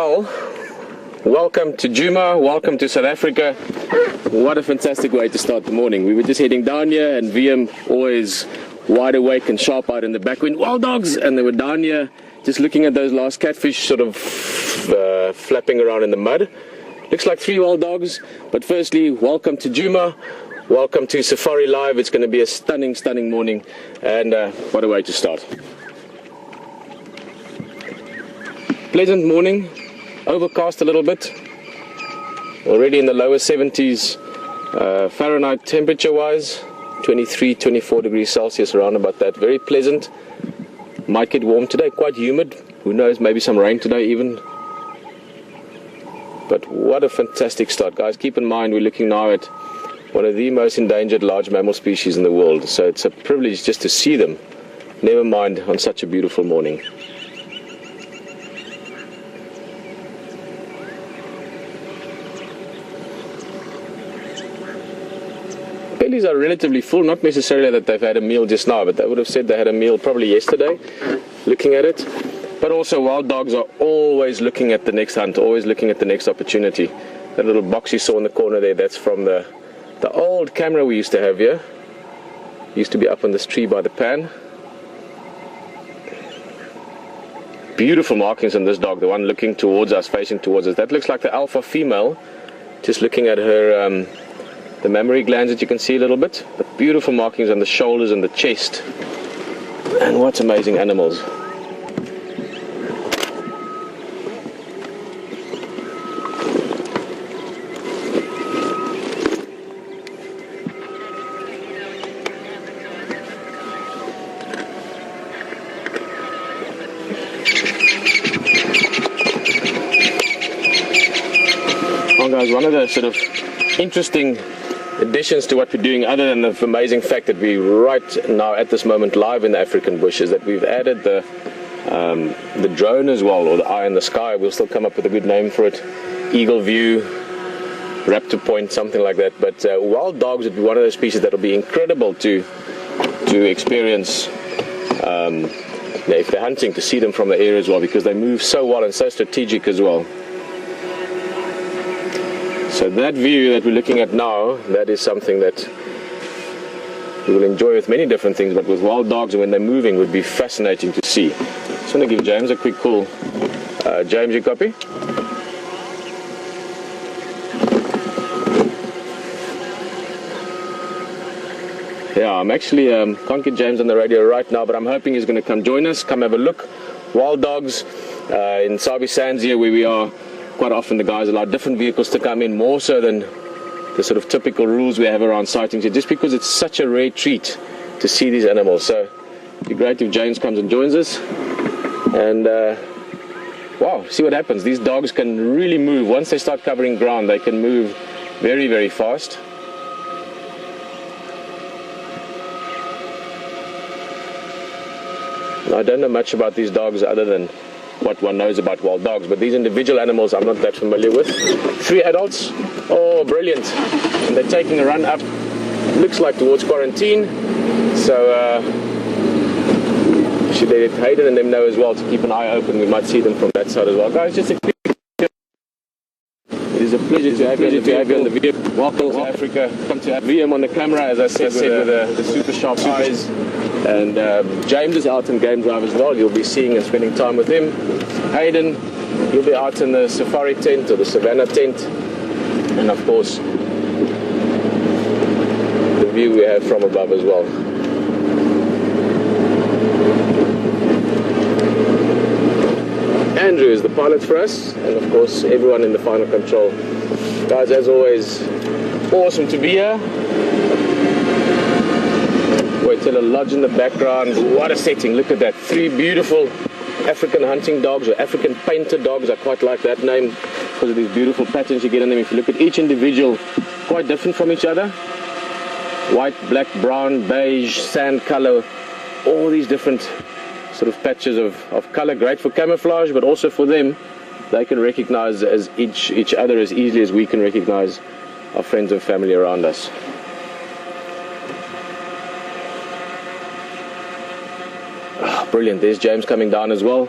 Well, welcome to Djuma, welcome to South Africa. What a fantastic way to start the morning. We were just heading down here, and Wium, always wide awake and sharp out in the back, went, wild dogs, and they were down here just looking at those last catfish sort of flapping around in the mud. Looks like 3 wild dogs, but firstly, welcome to Djuma, welcome to Safari Live. It's going to be a stunning, stunning morning, and what a way to start. Pleasant morning, overcast a little bit, already in the lower 70s Fahrenheit temperature wise, 23, 24 degrees Celsius, around about that. Very pleasant, might get warm today, quite humid, who knows, maybe some rain today even. But what a fantastic start, guys. Keep in mind we're looking now at one of the most endangered large mammal species in the world, so it's a privilege just to see them, never mind on such a beautiful morning. Bellies are relatively full, not necessarily that they've had a meal just now, but they would have said they had a meal probably yesterday, looking at it. But also wild dogs are always looking at the next hunt, always looking at the next opportunity. That little box you saw in the corner there, that's from the old camera we used to have here. Used to be up on this tree by the pan. Beautiful markings on this dog, the one looking towards us, facing towards us. That looks like the alpha female, just looking at her the mammary glands that you can see a little bit, but beautiful markings on the shoulders and the chest. And what amazing animals. Well guys, one of the sort of interesting additions to what we're doing, other than the amazing fact that we're right now at this moment live in the African bush, is that we've added the drone as well, or the eye in the sky. We'll still come up with a good name for it. Eagle view, raptor point, something like that. But wild dogs would be one of those species that will be incredible to experience if they're hunting, to see them from the air as well, because they move so well and so strategic as well. So that view that we're looking at now, that is something that we will enjoy with many different things, but with wild dogs, when they're moving, would be fascinating to see. Just want to give James a quick call. James, you copy? Yeah, I'm actually, can't get James on the radio right now, but I'm hoping he's going to come join us, come have a look. Wild dogs in Sabi Sands here, where we are. Quite often the guys allow different vehicles to come in, more so than the sort of typical rules we have around sightings here, just because it's such a rare treat to see these animals. So it'd be great if James comes and joins us. And wow, see what happens. These dogs can really move. Once they start covering ground, they can move very, very fast. I don't know much about these dogs other than what one knows about wild dogs, but these individual animals I'm not that familiar with. 3 adults, oh brilliant, and they're taking a run up, looks like towards quarantine, so should let Hayden and them know as well to keep an eye open. We might see them from that side as well. Guys, just a quick, it is a pleasure to have you on the vehicle. Welcome to Africa. Come to Wium on the camera, as I said, with the super sharp eyes. And James is out in game drive as well. You'll be seeing and spending time with him. Hayden, you'll be out in the safari tent or the savannah tent. And of course, the view we have from above as well. Andrew is the pilot for us, and of course everyone in the final control. Guys, as always, awesome to be here. Waitela Lodge in the background. What a setting, look at that. 3 beautiful African hunting dogs, or African painted dogs. I quite like that name because of these beautiful patterns you get on them. If you look at each individual, quite different from each other. White, black, brown, beige, sand color, all these different sort of patches of color. Great for camouflage, but also for them, they can recognize as each other as easily as we can recognize our friends and family around us. Brilliant, there's James coming down as well.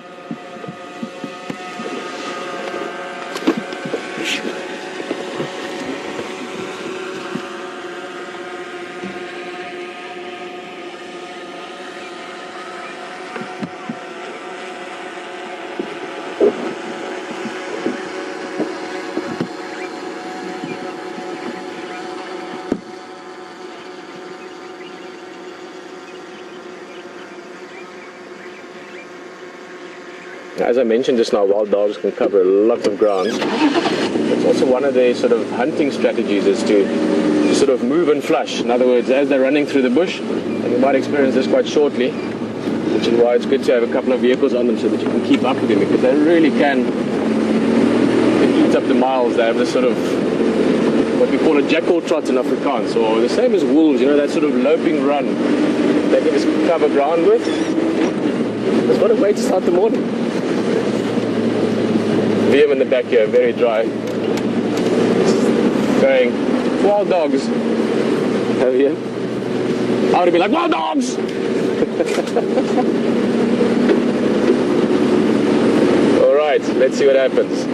As I mentioned just now, wild dogs can cover a lot of ground. It's also one of their sort of hunting strategies is to sort of move and flush. In other words, as they're running through the bush, and you might experience this quite shortly, which is why it's good to have a couple of vehicles on them so that you can keep up with them, because they really can eat up the miles. They have this sort of what we call a jackal trot in Afrikaans, or the same as wolves, you know, that sort of loping run they can just cover ground with. It's what a way to start the morning. Wium in the back here, very dry. Going, wild dogs. Over here. I would be like, wild dogs! Alright, let's see what happens.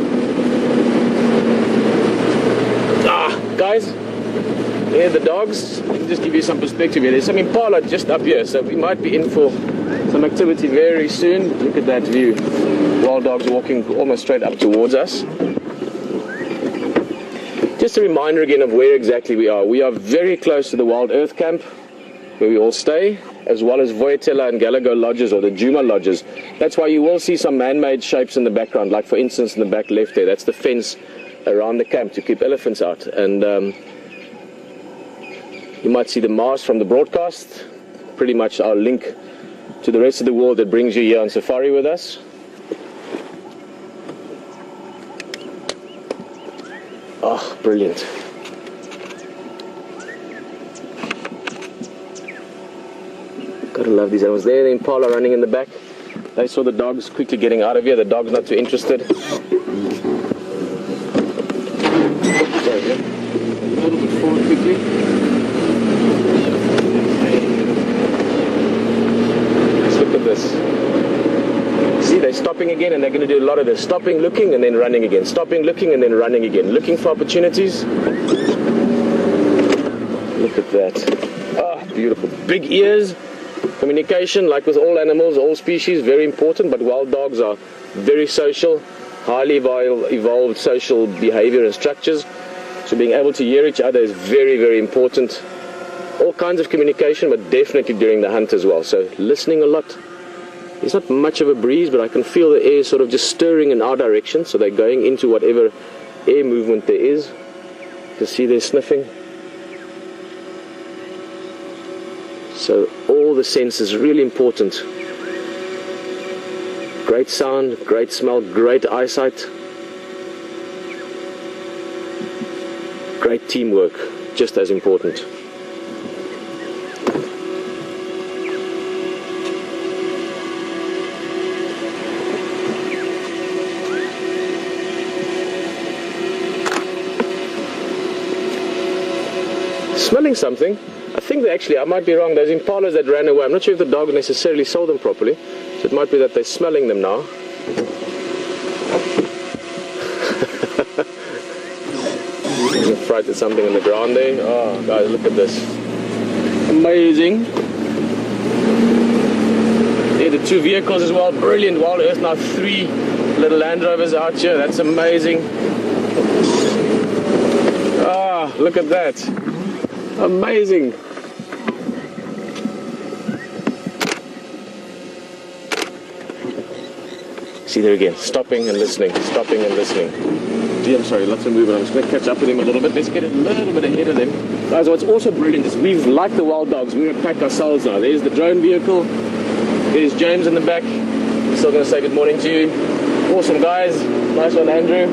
Guys, here the dogs. Let me just give you some perspective here. There's some impala just up here, so we might be in for some activity very soon. Look at that view. Wild dogs walking almost straight up towards us. Just a reminder again of where exactly we are. We are very close to the WildEarth camp, where we all stay, as well as Voyatella and Gallagher lodges, or the Djuma lodges. That's why you will see some man-made shapes in the background, like for instance in the back left there. That's the fence around the camp to keep elephants out. And you might see the mast from the broadcast, pretty much our link to the rest of the world that brings you here on safari with us. Oh, brilliant. Gotta love these animals. There, the impala running in the back. They saw the dogs quickly getting out of here. The dog's not too interested. Sorry, yeah. A little bit forward quickly. Let's look at this. See, they're stopping again, and they're going to do a lot of this. Stopping, looking, and then running again. Stopping, looking, and then running again. Looking for opportunities. Look at that. Ah, beautiful. Big ears. Communication, like with all animals, all species, very important, but wild dogs are very social, highly evolved social behavior and structures. So being able to hear each other is very, very important. All kinds of communication, but definitely during the hunt as well. So listening a lot. There's not much of a breeze, but I can feel the air sort of just stirring in our direction. So they're going into whatever air movement there is. To see they're sniffing. So all the senses are really important. Great sound, great smell, great eyesight. Great teamwork, just as important. Smelling something. I think they actually, I might be wrong, those impalas that ran away, I'm not sure if the dog necessarily saw them properly, so it might be that they're smelling them now. I'm afraid there's something on the ground there. Oh guys, look at this. Amazing. There are the two vehicles as well, brilliant. WildEarth now 3 little Land Rovers out here, that's amazing. Ah, look at that. Amazing. See there again, stopping and listening, stopping and listening. Gee, I'm sorry, lots of movement. I'm just going to catch up with him a little bit. Let's get a little bit ahead of them. Guys, what's also brilliant is we've, like the wild dogs, we're a pack ourselves now. There's the drone vehicle. There's James in the back. I'm still going to say good morning to you. Awesome guys. Nice one, Andrew.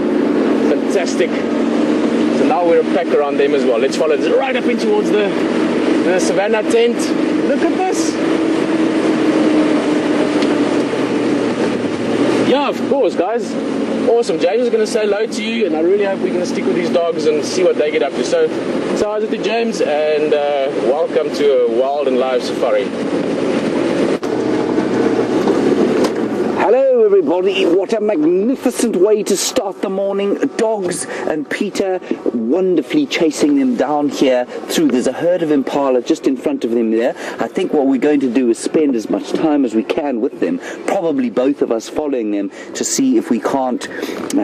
Fantastic. So now we're a pack around them as well. Let's follow this right up in towards the savannah tent. Look at this. Yeah, of course, guys. Awesome. James is going to say hello to you, and I really hope we're going to stick with these dogs and see what they get up to. So how's it to James, and welcome to a wild and live safari. Hello everybody. everybody. What a magnificent way to start the morning. Dogs and Pieter wonderfully chasing them down here through. There's a herd of impala just in front of them there. I think what we're going to do is spend as much time as we can with them, probably both of us following them to see if we can't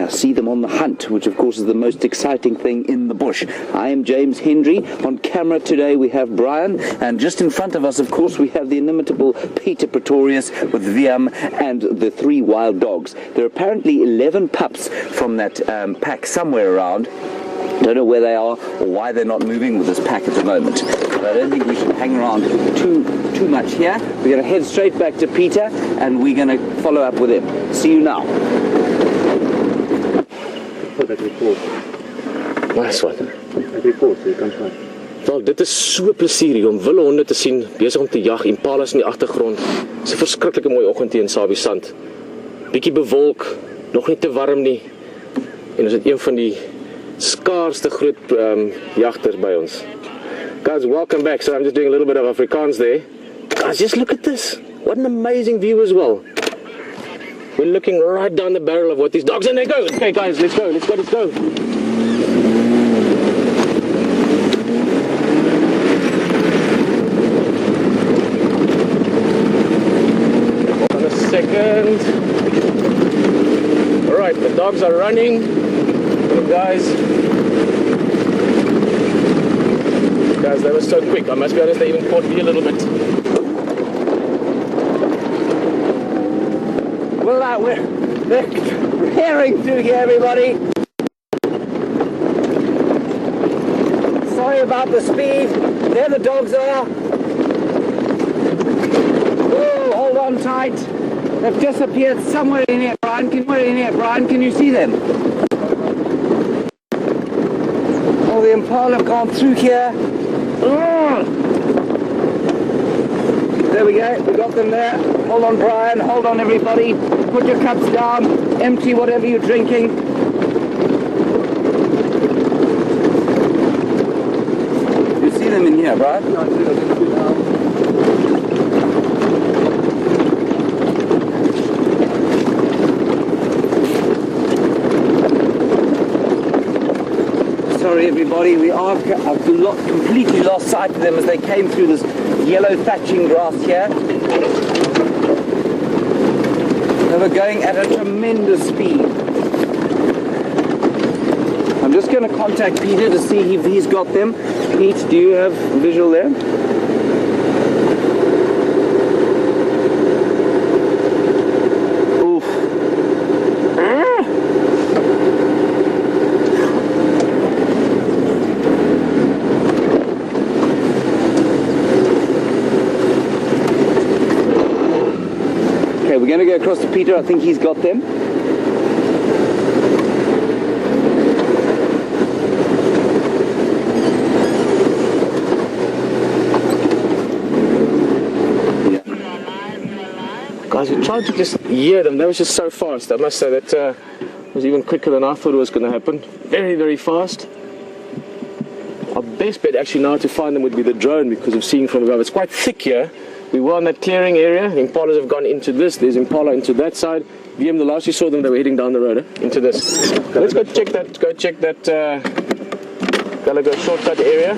see them on the hunt, which of course is the most exciting thing in the bush. I am James Hendry. On camera today we have Bryan, and just in front of us, of course, we have the inimitable Pieter Pretorius with Wium and the 3 wild dogs. There are apparently 11 pups from that pack somewhere around. Don't know where they are or why they're not moving with this pack at the moment. But I don't think we should hang around too much here. We're going to head straight back to Pieter and we're going to follow up with him. See you now. Put that report. Nice one. That report, so you can try. Wel, dit is so plesierig om wilde honde te sien, besig om te jag, impalas in die agtergrond. Dit is 'n verskriklike mooi oggend hier in Sabi-Sand. Bietjie bewolk, nog nie te warm nie. En ons het een van die skaarste groot jagters by ons. Guys, welcome back. So I'm just doing a little bit of Afrikaans there. Guys, just look at this. What an amazing view as well. We're looking right down the barrel of what these dogs, and they go. Okay guys, let's go. Second. Alright, the dogs are running. Guys, they were so quick. I must be honest, they even caught me a little bit. Well, we're tearing through here, everybody. Sorry about the speed. There the dogs are. Oh, hold on tight. They've disappeared somewhere in here, Bryan. Can you see them? Oh, the impala have gone through here. Oh. There we go. We got them there. Hold on, Bryan. Hold on, everybody. Put your cups down. Empty whatever you're drinking. You see them in here, Bryan? No, I see them. Sorry everybody, I've completely lost sight of them as they came through this yellow thatching grass here. They were going at a tremendous speed. I'm just going to contact Pieter to see if he's got them. Pete, do you have visual there? We're going to go across to Pieter. I think he's got them. Guys, we tried to just hear them. That was just so fast. I must say that was even quicker than I thought it was going to happen. Very, very fast. Our best bet actually now to find them would be the drone because of seeing from above. It's quite thick here. We were in that clearing area. The impalas have gone into this. There's impala into that side. Wium, the last you saw them, they were heading down the road into this. Let's go check that. Gallagher shortcut area.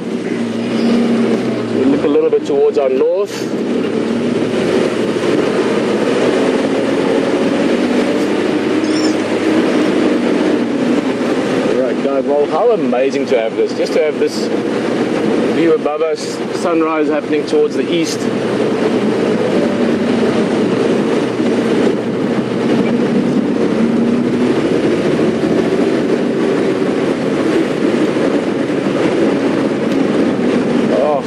We look a little bit towards our north. Alright guys, well, how amazing to have this. Just to have this view above us, sunrise happening towards the east. Oh,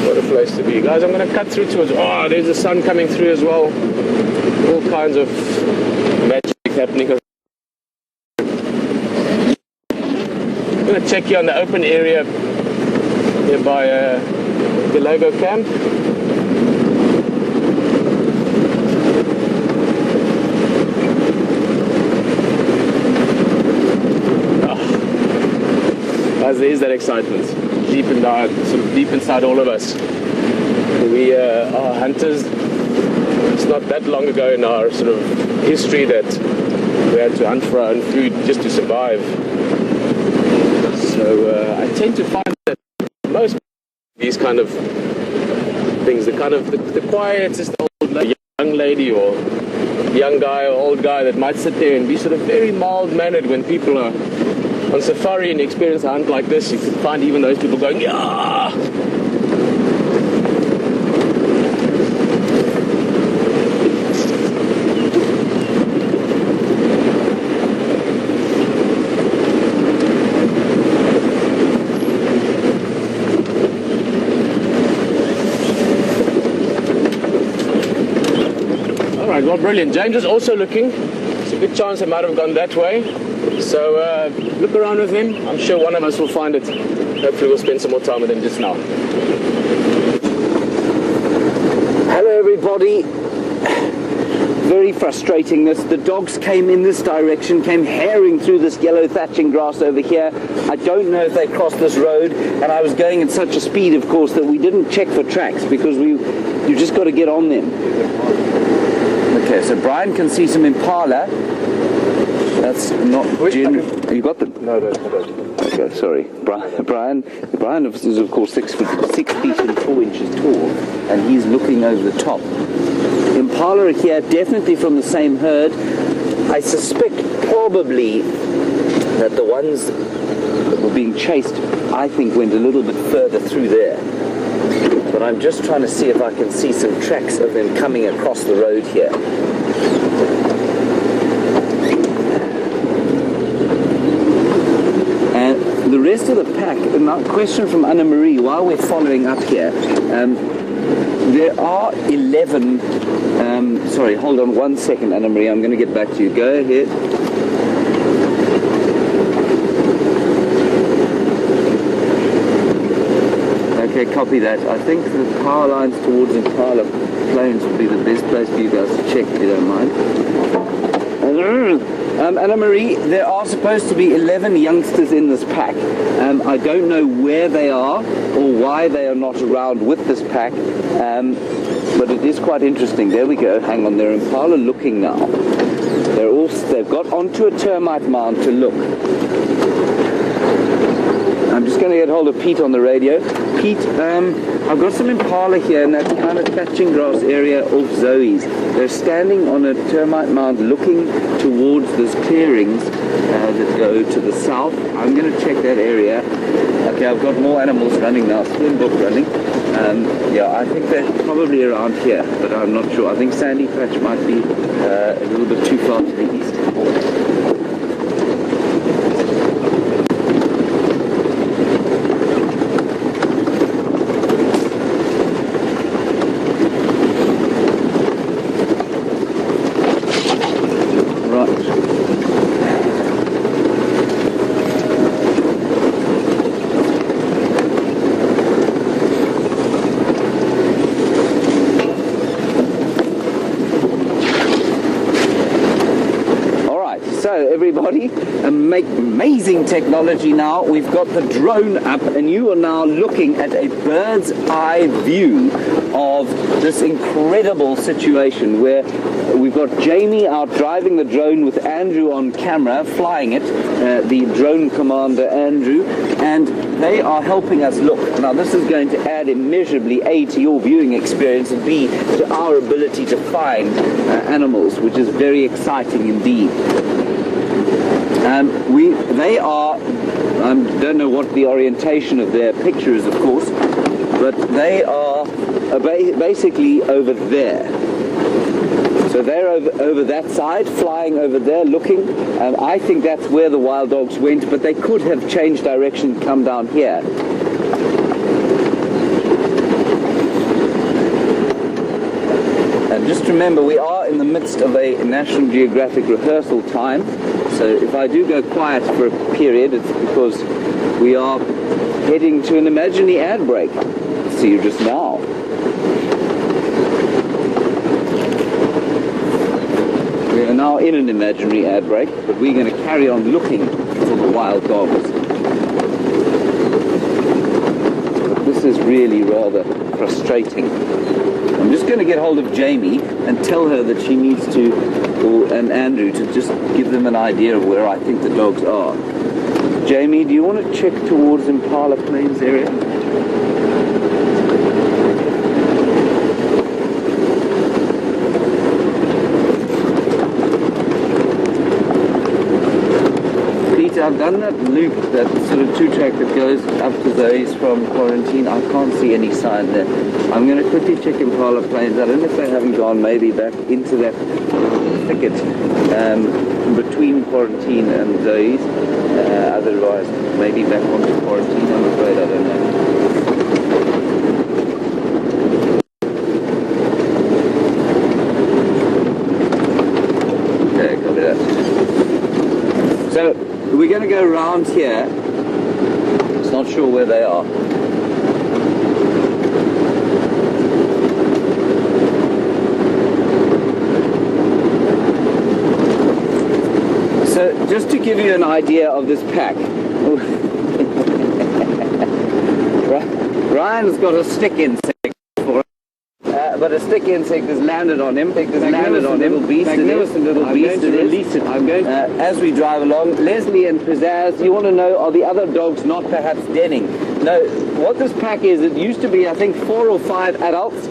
what a place to be. Guys, I'm going to cut through towards, oh, there's the sun coming through as well. All kinds of magic happening. I'm going to check here on the open area here by the Logo camp. Oh. Guys, there's that excitement deep inside all of us. We are hunters, not that long ago in our sort of history that we had to hunt for our own food just to survive. So I tend to find that most these kind of things, the quietest old young lady or young guy or old guy that might sit there and be sort of very mild-mannered when people are on safari and experience a hunt like this, you could find even those people going, yeah! Alright, well, brilliant. James is also looking. There's a good chance they might have gone that way. So look around with him. I'm sure one of us will find it. Hopefully we'll spend some more time with him just now. Hello everybody. Very frustrating this. The dogs came in this direction, came herring through this yellow thatching grass over here. I don't know if they crossed this road, and I was going at such a speed, of course, that we didn't check for tracks because you just got to get on them. Okay, so Bryan can see some impala. That's not you got them? No, I don't. Okay, sorry. Bryan is of course 6 feet and 4 inches tall, and he's looking over the top. Impala are here, definitely from the same herd. I suspect probably that the ones that were being chased, I think, went a little bit further through there. But I'm just trying to see if I can see some tracks of them coming across the road here. And the rest of the pack, now question from Anna Marie, while we're following up here, there are 11, sorry, hold on one second, Anna Marie, I'm going to get back to you. Go ahead. Okay, copy that. I think the power lines towards Impala Plains would be the best place for you guys to check, if you don't mind. Anna Marie, there are supposed to be 11 youngsters in this pack. I don't know where they are or why they are not around with this pack, but it is quite interesting. There we go. Hang on, they're Impala looking now. They've got onto a termite mound to look. I'm just going to get hold of Pete on the radio. Pete, I've got some impala here in that kind of thatching grass area off Zoe's. They're standing on a termite mound looking towards those clearings that go to the south. I'm going to check that area. Okay, I've got more animals running now, Springbok running. Yeah, I think they're probably around here, but I'm not sure. I think Sandy Patch might be a little bit too far to the east. Everybody, amazing technology now. We've got the drone up and you are now looking at a bird's eye view of this incredible situation where we've got Jamie out driving the drone with Andrew on camera, flying it, the drone commander Andrew, and they are helping us look. Now this is going to add immeasurably A, to your viewing experience, and B, to our ability to find animals, which is very exciting indeed. They are, I don't know what the orientation of their picture is, of course, but they are basically over there. So they're over that side, flying over there, looking. I think that's where the wild dogs went, but they could have changed direction and come down here. And just remember, we are in the midst of a National Geographic rehearsal time. So if I do go quiet for a period, it's because we are heading to an imaginary ad break. See you just now. We are now in an imaginary ad break, but we're going to carry on looking for the wild dogs. But this is really rather frustrating. I'm just going to get hold of Jamie and tell her that she needs to, and Andrew, to just give them an idea of where I think the dogs are. Jamie, do you want to check towards Impala Plains area? I've done that loop, that sort of two-track that goes up to Zoe's from quarantine. I can't see any sign there. I'm going to quickly check Impala Plains. I don't know if they haven't gone maybe back into that thicket between quarantine and Zoe's. Otherwise, maybe back onto quarantine, I'm afraid. I don't know. Okay, copy that. So, we're going to go around here. It's not sure where they are. So just to give you an idea of this pack, Ryan's got a stick insect for but a stick insect has landed on him. Magnificent little beast it is. Release it. I'm going to. As we drive along, Leslie and Pizzazz, you want to know, are the other dogs not perhaps denning? No, what this pack is, it used to be, I think, 4 or 5 adults,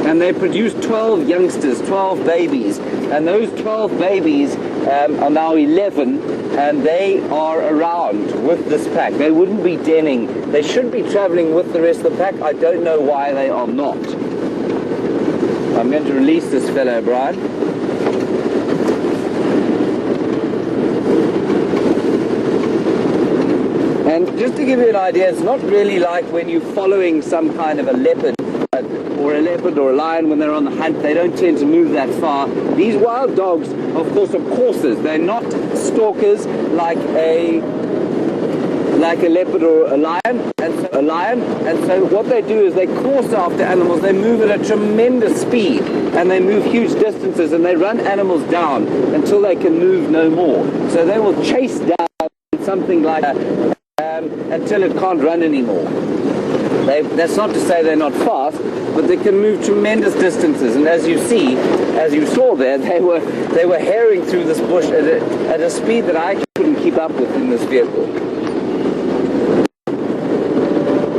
and they produce 12 youngsters, 12 babies, and those 12 babies are now 11, and they are around with this pack. They wouldn't be denning. They should be traveling with the rest of the pack. I don't know why they are not. I'm going to release this fellow, Bryan. And just to give you an idea, it's not really like when you're following some kind of a leopard or a lion when they're on the hunt. They don't tend to move that far. These wild dogs, of course, are coursers. They're not stalkers like a leopard or a lion, and so what they do is they course after animals. They move at a tremendous speed, and they move huge distances, and they run animals down until they can move no more. So they will chase down something like until it can't run anymore. That's not to say they're not fast, but they can move tremendous distances. And as you saw there, they were herring through this bush at a speed that I couldn't keep up with in this vehicle.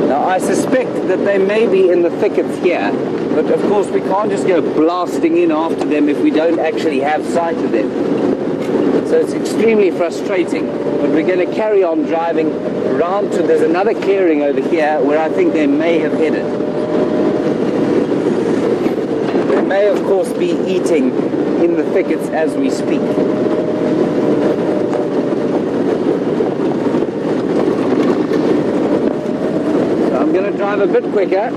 Now, I suspect that they may be in the thickets here, but of course we can't just go blasting in after them if we don't actually have sight of them. So it's extremely frustrating, but we're going to carry on driving around to, there's another clearing over here where I think they may have headed. They may, of course, be eating in the thickets as we speak. I'm going to drive a bit quicker.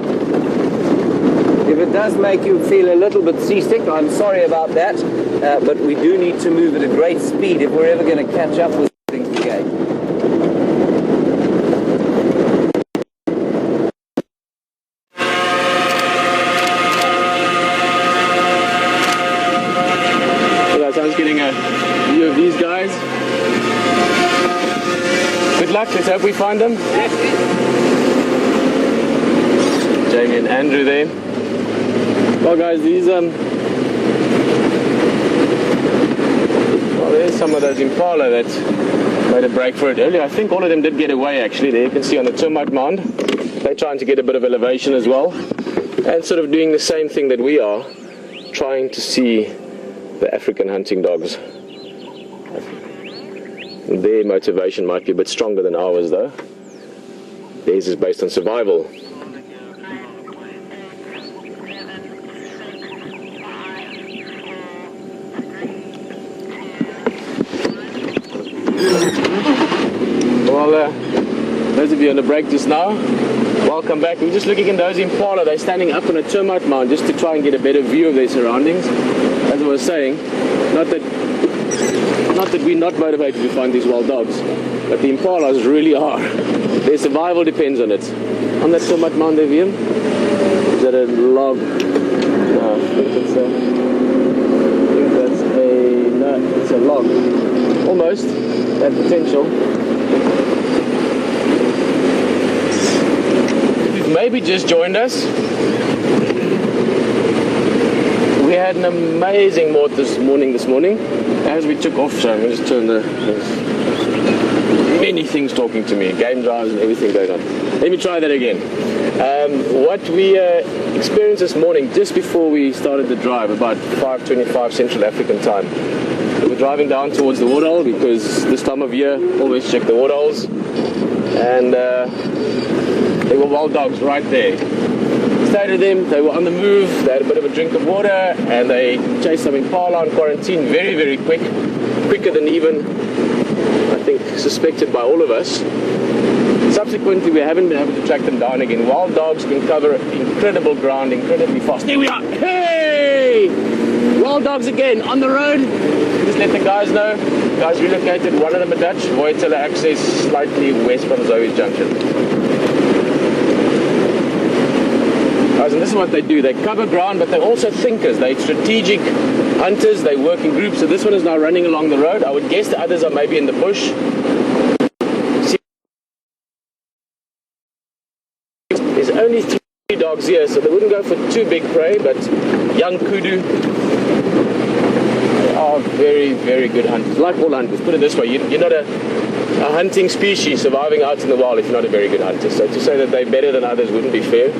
If it does make you feel a little bit seasick, I'm sorry about that, but we do need to move at a great speed if we're ever going to catch up with things again. So that's us getting a view of these guys. Good luck, let's hope we find them. Yes. Jamie and Andrew there. Well guys, these well, there's some of those impala that made a break for it earlier. I think all of them did get away actually. There you can see on the termite mound. They're trying to get a bit of elevation as well. And sort of doing the same thing that we are, trying to see the African hunting dogs. Their motivation might be a bit stronger than ours though. Theirs is based on survival. Well, those of you on the break just now, welcome back. We're just looking at those impala. They're standing up on a termite mound just to try and get a better view of their surroundings. As I was saying, not that we're not motivated to find these wild dogs, but the impalas really are. Their survival depends on it. On that termite mound there, Wium? Is that a log? No, I think it's a log. Almost. That potential. If you've maybe just joined us, had an amazing mort this morning. As we took off, so I'm going to just turn there's many things talking to me, game drives and everything going on. Let me try that again. What we experienced this morning, just before we started the drive, about 5:25 Central African time, we were driving down towards the waterhole because this time of year, always check the waterholes, and there were wild dogs right there. Started them, they were on the move, they had a bit of a drink of water, and they chased some impala on quarantine very, very quicker than even, I think, suspected by all of us. Subsequently, we haven't been able to track them down again. Wild dogs can cover incredible ground incredibly fast. There we are! Hey! Wild dogs again, on the road. Just let the guys know. Guys relocated, one of them a Dutch, Voytiller access slightly west from Zoe's Junction. Guys, and this is what they do. They cover ground, but they're also thinkers. They're strategic hunters. They work in groups. So this one is now running along the road. I would guess the others are maybe in the bush. There's only 3 dogs here, so they wouldn't go for too big prey, but young kudu, they are very, very good hunters. Like all hunters, put it this way, you're not a hunting species surviving out in the wild if you're not a very good hunter. So to say that they're better than others wouldn't be fair.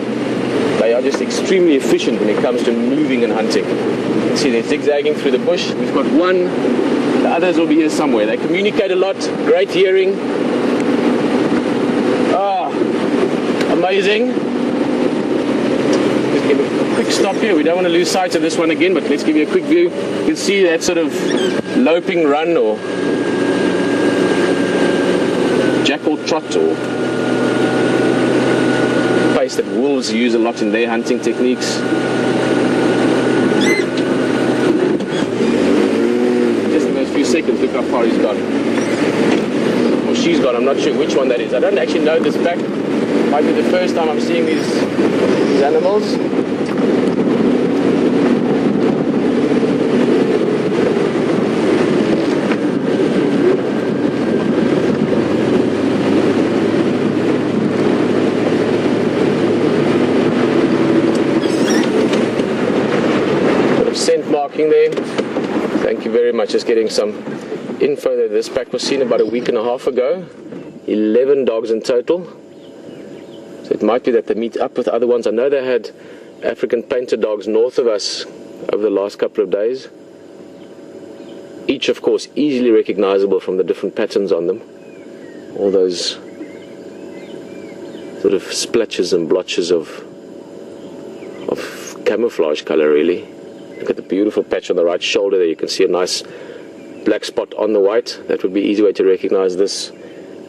They are just extremely efficient when it comes to moving and hunting. You can see they're zigzagging through the bush. We've got one, the others will be here somewhere. They communicate a lot, great hearing. Amazing. Just give a quick stop here. We don't want to lose sight of this one again, but let's give you a quick view. You can see that sort of loping run or jackal trot or pace that wolves use a lot in their hunting techniques. Just in those few seconds, look how far he's gone. Or she's gone, I'm not sure which one that is. I don't actually know this pack. Might be the first time I'm seeing these animals. Bit of scent marking there. Thank you very much. Just getting some info that this pack was seen about a week and a half ago. 11 dogs in total. So it might be that they meet up with other ones. I know they had African painter dogs north of us over the last couple of days. Each, of course, easily recognizable from the different patterns on them. All those sort of splotches and blotches of camouflage color, really. Look at the beautiful patch on the right shoulder there. You can see a nice black spot on the white. That would be an easy way to recognize this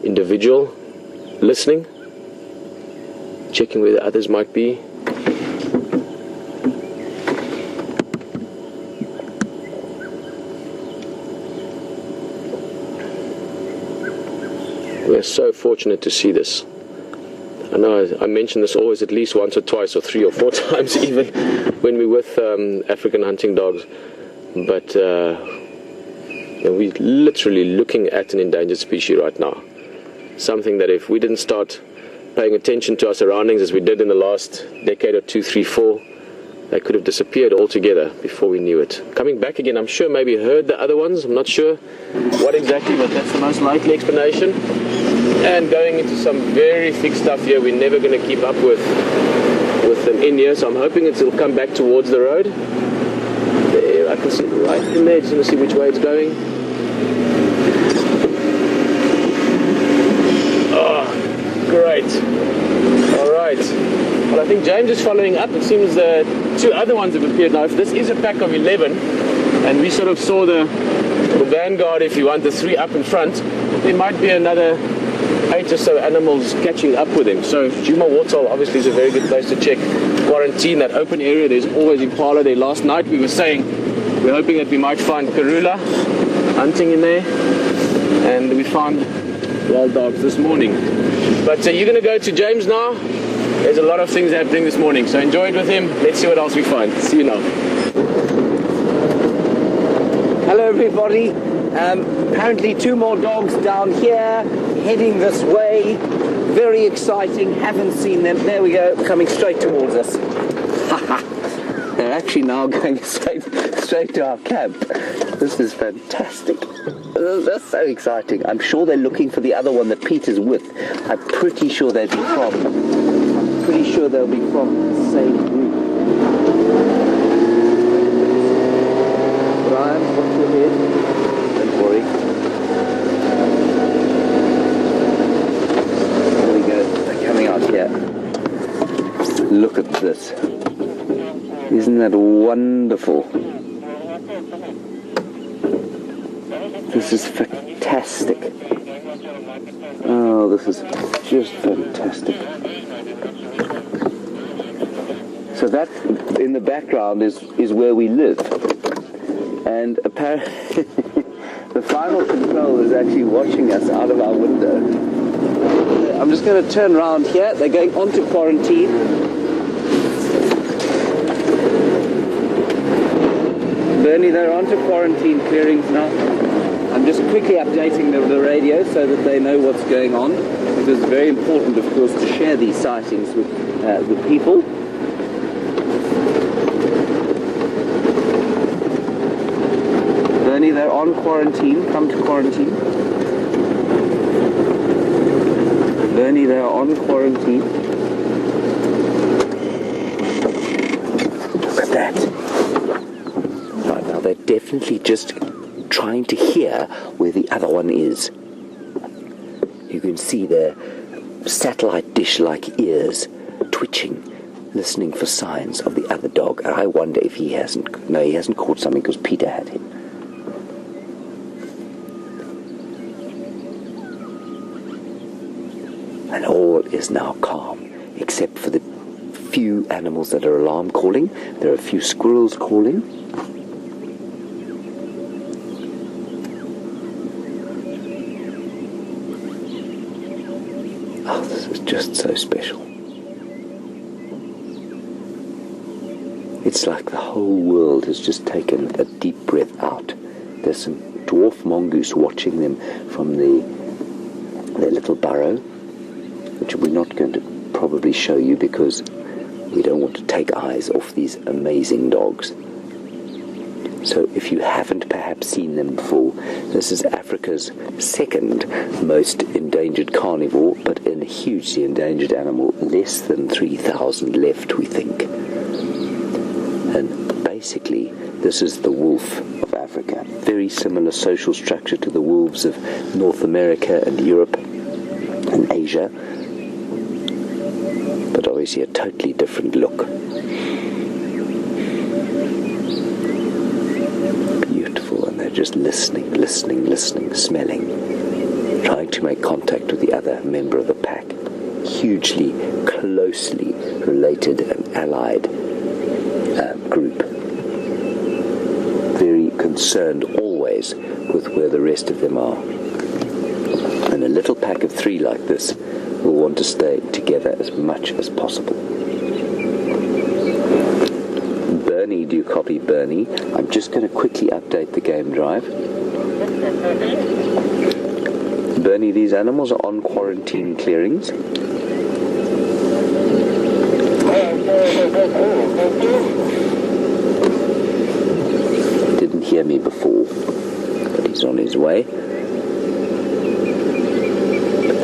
individual. Listening. Checking where the others might be. We're so fortunate to see this. I know I mention this always at least once or twice or 3 or 4 times even when we're with African hunting dogs. But we're literally looking at an endangered species right now. Something that if we didn't start paying attention to our surroundings as we did in the last decade or 2, 3, 4, they could have disappeared altogether before we knew it. Coming back again, I'm sure maybe heard the other ones. I'm not sure what exactly, but that's the most likely explanation. And going into some very thick stuff here, we're never going to keep up with them in here. So I'm hoping it'll come back towards the road. There, I can see it right in there. Just want to see which way it's going. Great. All right. Well, I think James is following up. It seems the 2 other ones have appeared now. If this is a pack of 11, and we sort of saw the vanguard, if you want, the 3 up in front, there might be another 8 or so animals catching up with him. So Djuma Waterhole obviously is a very good place to check quarantine, that open area. There's always impala there. Last night we were saying we're hoping that we might find Karula hunting in there, and we found wild dogs this morning. But you're going to go to James now. There's a lot of things happening this morning, so enjoy it with him. Let's see what else we find. See you now. Hello everybody. Apparently 2 more dogs down here, heading this way. Very exciting, haven't seen them. There we go, coming straight towards us. They're actually now going straight to our camp. This is fantastic. That's so exciting. I'm sure they're looking for the other one that Peter's with. I'm pretty sure they'll be from the same group. Bryan, watch your head. Don't worry. There we go. They're coming out here. Look at this. Isn't that wonderful? This is fantastic. Oh, this is just fantastic. So that in the background is where we live. And apparently the final control is actually watching us out of our window. I'm just going to turn around here. They're going on to quarantine. Bernie, they're on to quarantine clearings now. I'm just quickly updating the radio so that they know what's going on. It is very important, of course, to share these sightings with people. Bernie, they're on quarantine. Come to quarantine. Bernie, they're on quarantine. Look at that. Right, now they're definitely just trying to hear where the other one is. You can see their satellite dish-like ears twitching, listening for signs of the other dog. And I wonder if he hasn't caught something because Peter had him. And all is now calm, except for the few animals that are alarm calling. There are a few squirrels calling. Oh, this is just so special. It's like the whole world has just taken a deep breath out. There's some dwarf mongoose watching them from their little burrow, which we're not going to probably show you because we don't want to take eyes off these amazing dogs. So if you haven't perhaps seen them before, this is Africa's second most endangered carnivore, but a hugely endangered animal. Less than 3,000 left, we think. And basically, this is the wolf of Africa. Very similar social structure to the wolves of North America and Europe and Asia, but obviously a totally different look. Beautiful, and they're just listening, smelling, trying to make contact with the other member of the pack. Hugely, closely related and allied group. Very concerned always with where the rest of them are. And a little pack of 3 like this will want to stay together as much as possible. Bernie, do you copy, Bernie? I'm just going to quickly update the game drive. Bernie, these animals are on quarantine clearings. Didn't hear me before, but he's on his way.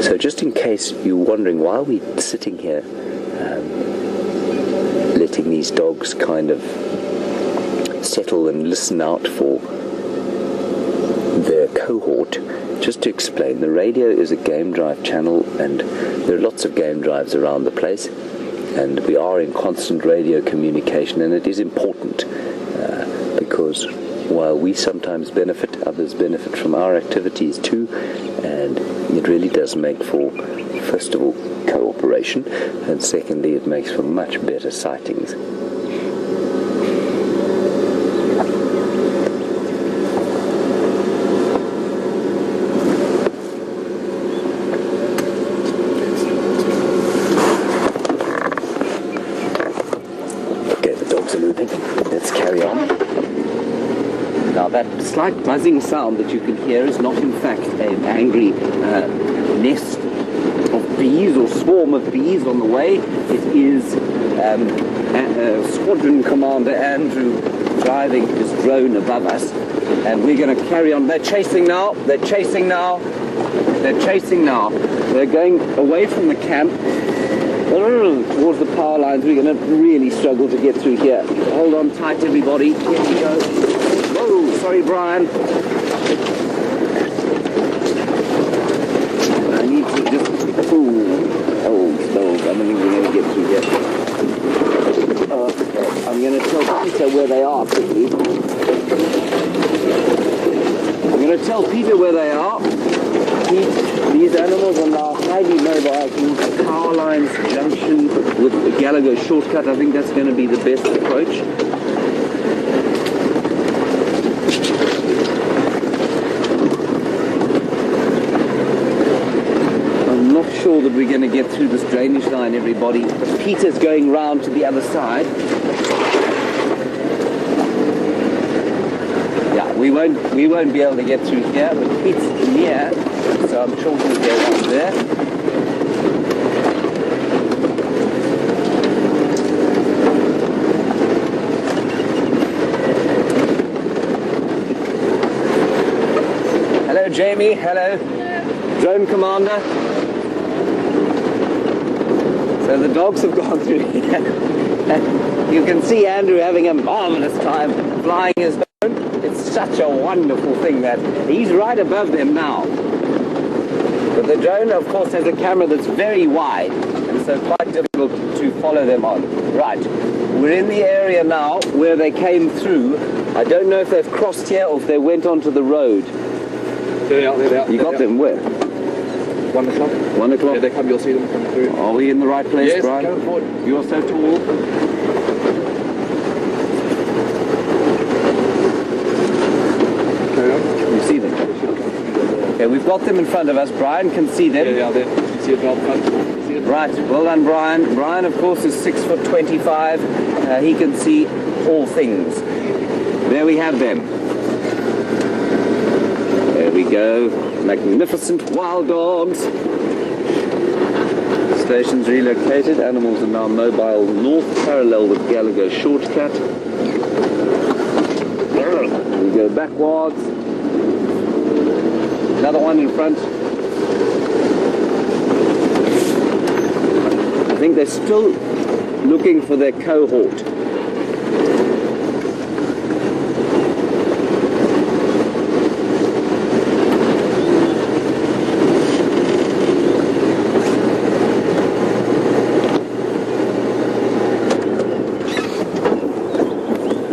So just in case you're wondering, why are we sitting here letting these dogs kind of settle and listen out for their cohort, just to explain, the radio is a game drive channel, and there are lots of game drives around the place, and we are in constant radio communication, and it is important because while we sometimes benefit, others benefit from our activities too, and it really does make for, first of all, cooperation, and secondly, it makes for much better sightings. Okay, the dogs are moving. Let's carry on. Now that slight buzzing sound that you can hear is not in fact an angry nest of bees or swarm of bees on the way. It is Squadron Commander Andrew driving his drone above us, and we're going to carry on. They're chasing now. They're chasing now. They're chasing now. They're going away from the camp towards the power lines. We're going to really struggle to get through here. Hold on tight, everybody. Here we go. Whoa, sorry, Brian. I need to just... Oh, I don't think we're going to get through here. I'm going to tell Pieter where they are quickly. I'm going to tell Pieter where they are. These animals are now highly mobile towards the power lines junction with the Gallagher shortcut. I think that's going to be the best approach. I'm not sure that we're going to get through this drainage line, everybody. But Pieter's going round to the other side. Yeah, we won't be able to get through here, but Pete's near, so I'm sure we'll get up there. Hello, Jamie. Hello. Drone Commander. So the dogs have gone through here. You can see Andrew having a marvelous time flying his drone. It's such a wonderful thing that he's right above them now. But the drone, of course, has a camera that's very wide, and so quite difficult to follow them on. Right, we're in the area now where they came through. I don't know if they've crossed here or if they went onto the road. They're out. You got them where? 1 o'clock. 1 o'clock? Yeah, they come, you'll see them come through. Are we in the right place, Yes, Bryan? go forward. You're so tall. You see them? Okay, we've got them in front of us. Brian can see them. Yeah, there. You see it right front. See it? Right, well done, Brian. Brian, of course, is 6'25". He can see all things. There we have them. There we go. Magnificent wild dogs. Station's relocated. Animals are now mobile north, parallel with Gallagher shortcut. We go backwards. Another one in front. I think they're still looking for their cohort.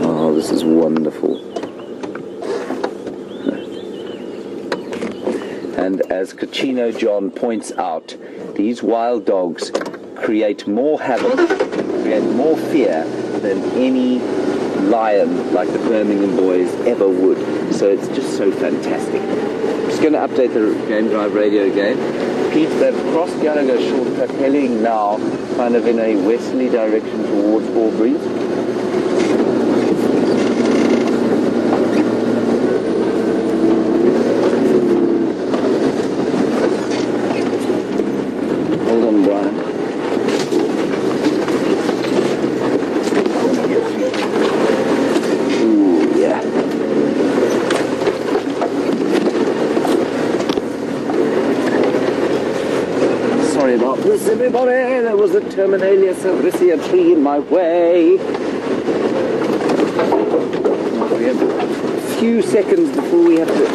Oh, this is wonderful. And as Cachino John points out, these wild dogs create more havoc, create more fear than any lion like the Birmingham boys ever would. So it's just so fantastic. I'm just going to update the Game Drive radio again. Pete, they've crossed Gallagher shortcut, heading now kind of in a westerly direction towards Aubrey. Everybody, there was a Terminalia Servicia tree in my way. We have a few seconds before we have to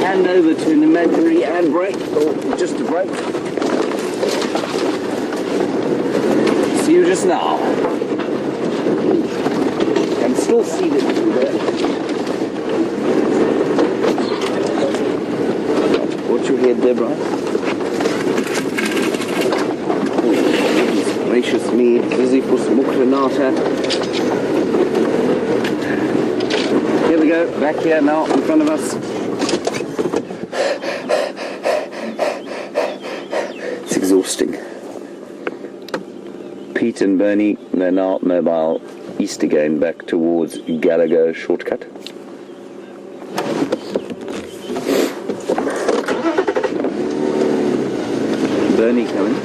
hand over to an imaginary handbrake, or just a brake. See you just now. I can still see them through there. Watch your head there, Bryan. Gracious me, Sisyphus Mucronata. Here we go, back here now in front of us. It's exhausting. Pete and Bernie, they're now mobile east again, back towards Gallagher shortcut. Bernie coming.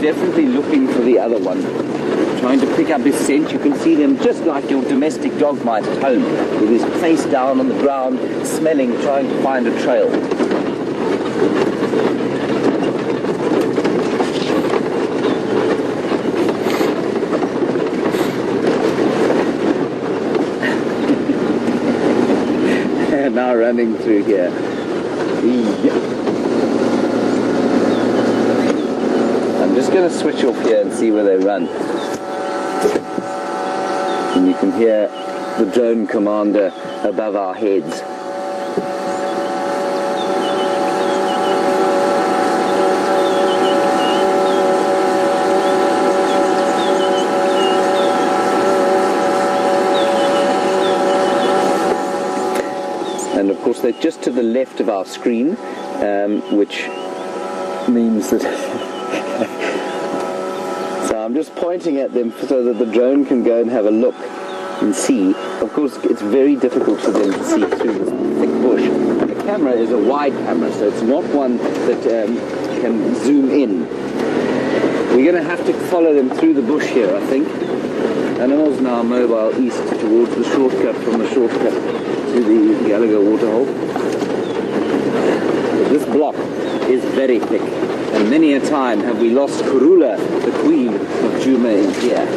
definitely looking for the other one. Trying to pick up his scent. You can see them just like your domestic dog might at home, with his face down on the ground, smelling, trying to find a trail. Now running through here. I'm just going to switch off here and see where they run. And you can hear the drone commander above our heads. And of course they're just to the left of our screen, which means that so I'm just pointing at them so that the drone can go and have a look and see. Of course it's very difficult for them to see through this thick bush. And the camera is a wide camera, so it's not one that can zoom in. We're going to have to follow them through the bush here, I think. Animals now mobile east towards the shortcut from the shortcut to the Gallagher Waterhole. But this block is very thick, and many a time have we lost Kurula, the queen of Djuma, in here.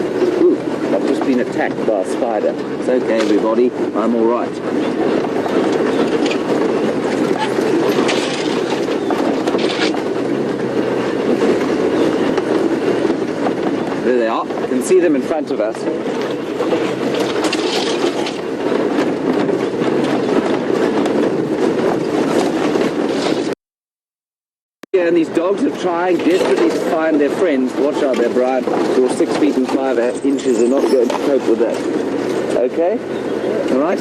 Ooh, I've just been attacked by a spider. It's okay, everybody, I'm all right. There they are. You can see them in front of us. And these dogs are trying desperately to find their friends. Watch out there, Bryan. Your 6 feet and 5 inches are not going to cope with that. Okay? All right?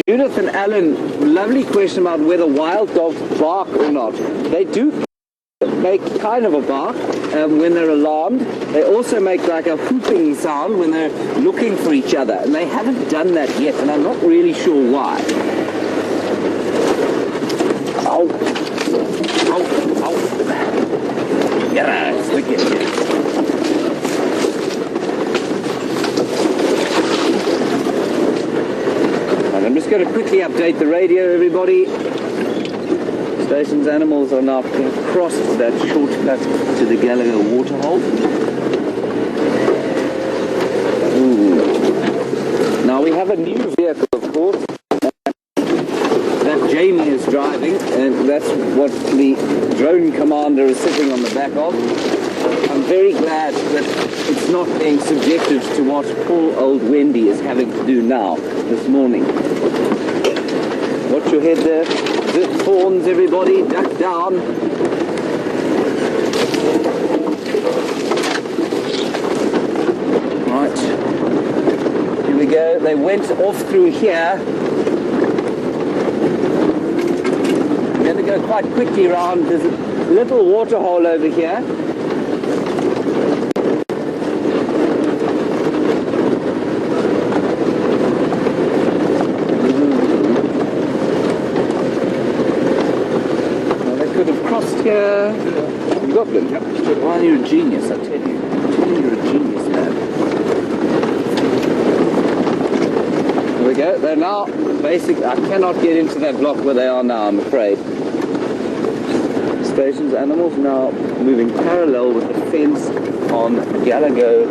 Judith and Alan, lovely question about whether wild dogs bark or not. They do make kind of a bark when they're alarmed. They also make like a whooping sound when they're looking for each other, and they haven't done that yet, and I'm not really sure why. Ow! Ow! Ow! Yeah, it's wicked. And I'm just going to quickly update the radio, everybody. Station's animals are now crossed that shortcut to the Gallagher Waterhole. Ooh. Now we have a new vehicle, of course, that Jamie is driving, and that's what the drone commander is sitting on the back of. I'm very glad that it's not being subjected to what poor old Wendy is having to do now, this morning. Watch your head there. Zip thorns, everybody, duck down. Right. Here we go. They went off through here. I'm going to go quite quickly around. There's a little water hole over here. Here. You got them? Yep. Well, you're a genius, I tell you. You're a genius, man. There we go. They're now basically, I cannot get into that block where they are now, I'm afraid. Station's animals now moving parallel with the fence on Gallagher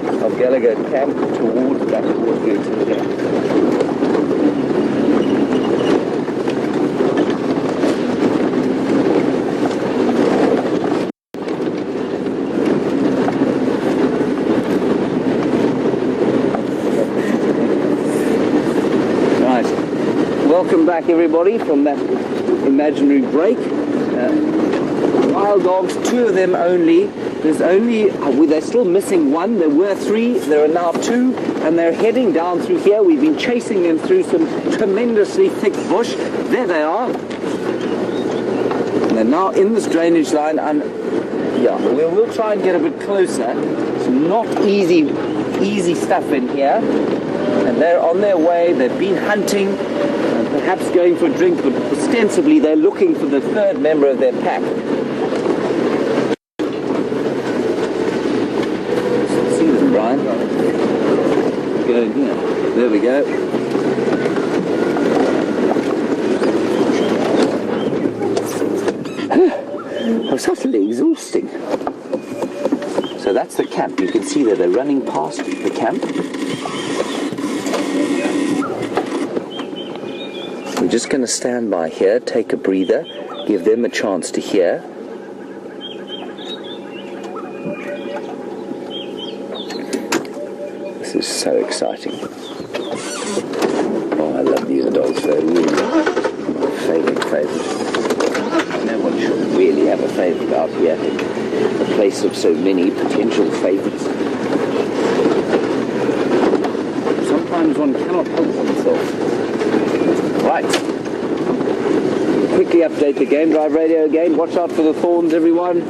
Camp towards back towards the interior. Welcome back, everybody, from that imaginary break. Wild dogs, 2 of them only. There's only, they're still missing 1. There were 3, there are now 2, and they're heading down through here. We've been chasing them through some tremendously thick bush. There they are. And they're now in this drainage line, and yeah, we'll try and get a bit closer. It's not easy stuff in here. And they're on their way. They've been hunting. Perhaps going for a drink, but ostensibly they're looking for the third member of their pack. See them, Bryan? Go here. There we go. Oh, it's utterly exhausting. So that's the camp. You can see that they're running past the camp. We're just going to stand by here, take a breather, give them a chance to hear. This is so exciting. Oh, I love these dogs. They're really my favourite. No one should really have a favourite out here. A place of so many potential favourites. Sometimes one cannot help oneself. Right. Quickly update the game drive radio again. Watch out for the thorns, everyone.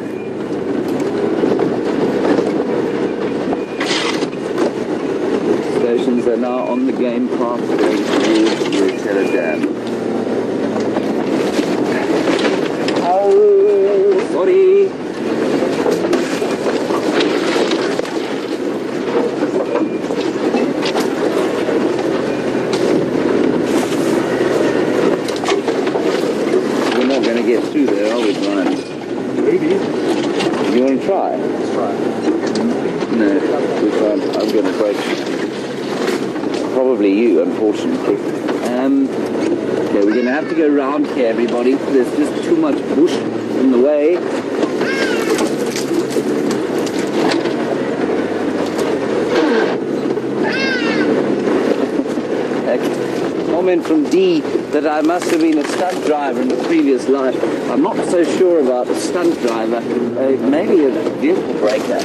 Stations are now on the game path going towards the Teller Dam. Oh, sorry. We're not going to get through there, are we, Bryan? Maybe. You want to try? Let's try. No, we can't. I'm going to break. Probably you, unfortunately. Okay, we're going to have to go round here, everybody. There's just too much bush in the way. A comment from D that I must have been a stunt driver in the previous life. I'm not so sure about a stunt driver. Maybe a vehicle breaker.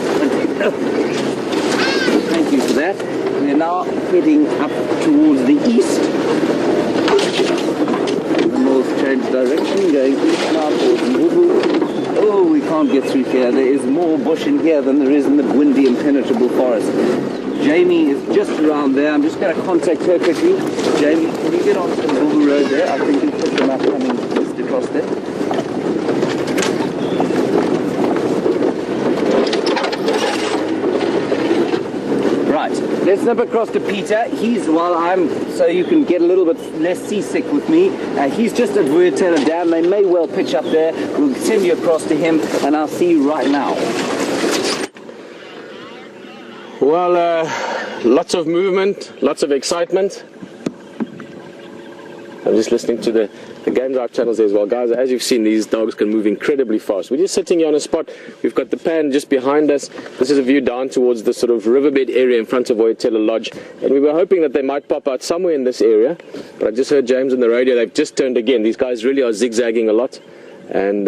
Thank you for that. We're now heading up towards the east. The north changed direction, going east now towards Mvubu. Oh, we can't get through here. There is more bush in here than there is in the windy, impenetrable forest. Jamie is just around there. I'm just going to contact her quickly. Jamie, can you get onto the Mvubu road there? I think you put them up coming just across there. Right, let's nip across to Pieter. So you can get a little bit less seasick with me. He's just at Teller Dam. They may well pitch up there. We'll send you across to him, and I'll see you right now. Well, lots of movement, lots of excitement. I'm just listening to the game drive channels there as well. Guys, as you've seen, these dogs can move incredibly fast. We're just sitting here on a spot. We've got the pan just behind us. This is a view down towards the sort of riverbed area in front of Teller Lodge. And we were hoping that they might pop out somewhere in this area. But I just heard James on the radio. They've just turned again. These guys really are zigzagging a lot. And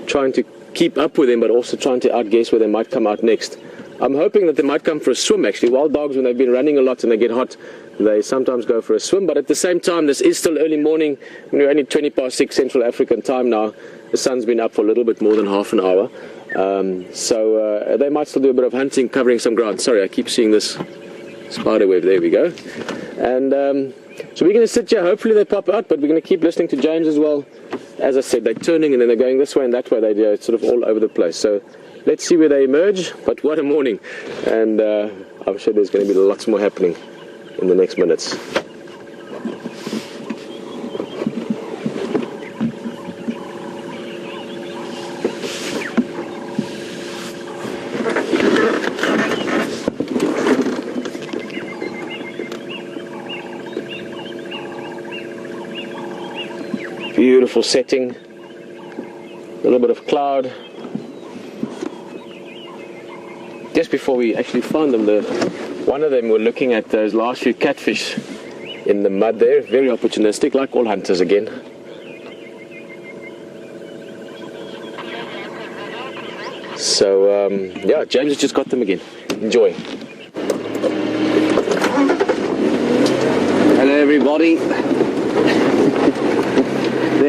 trying to keep up with them, but also trying to outguess where they might come out next. I'm hoping that they might come for a swim, actually. Wild dogs, when they've been running a lot and they get hot, they sometimes go for a swim. But at the same time, this is still early morning. We're only 6:20 Central African time now. The sun's been up for a little bit more than half an hour. So they might still do a bit of hunting, covering some ground. Sorry, I keep seeing this spider web. There we go. And so we're going to sit here. Hopefully they pop out, but we're going to keep listening to James as well. As I said, they're turning and then they're going this way and that way. They're sort of all over the place. So let's see where they emerge. But what a morning. And I'm sure there's going to be lots more happening in the next minutes. Beautiful setting, a little bit of cloud. Just before we actually found them, one of them were looking at those last few catfish in the mud there, very opportunistic, like all hunters again. So, yeah, James has just got them again. Enjoy. Hello everybody.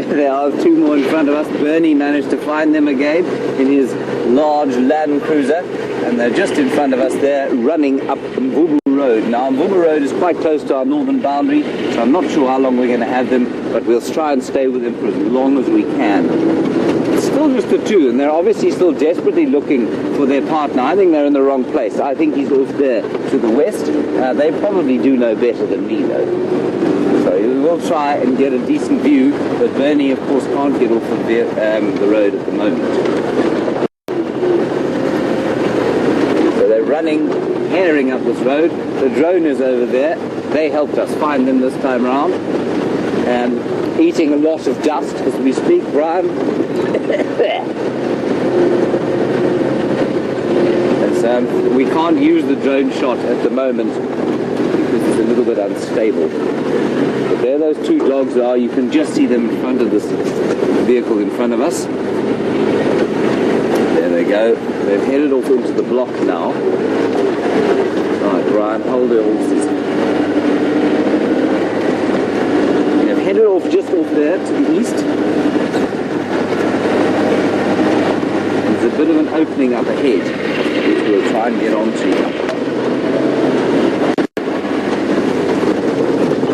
There are two more in front of us. Bernie managed to find them again in his large Land Cruiser, and they're just in front of us there, running up Mvubu Road. Now, Mvuma Road is quite close to our northern boundary, so I'm not sure how long we're going to have them, but we'll try and stay with them for as long as we can. It's still just the two, and they're obviously still desperately looking for their partner. I think they're in the wrong place. I think he's off there to the west. They probably do know better than me, though. So we will try and get a decent view, but Bernie, of course, can't get off of the road at the moment. So they're running, herring up this road. The drone is over there. They helped us find them this time around. Eating a lot of dust as we speak, Bryan. And we can't use the drone shot at the moment because it's a little bit unstable. But there those two dogs are. You can just see them in front of this vehicle in front of us. There they go. They've headed off into the block now. Alright, Bryan, hold their horses. They've headed off just off there to the east. There's a bit of an opening up ahead, which we'll try and get onto.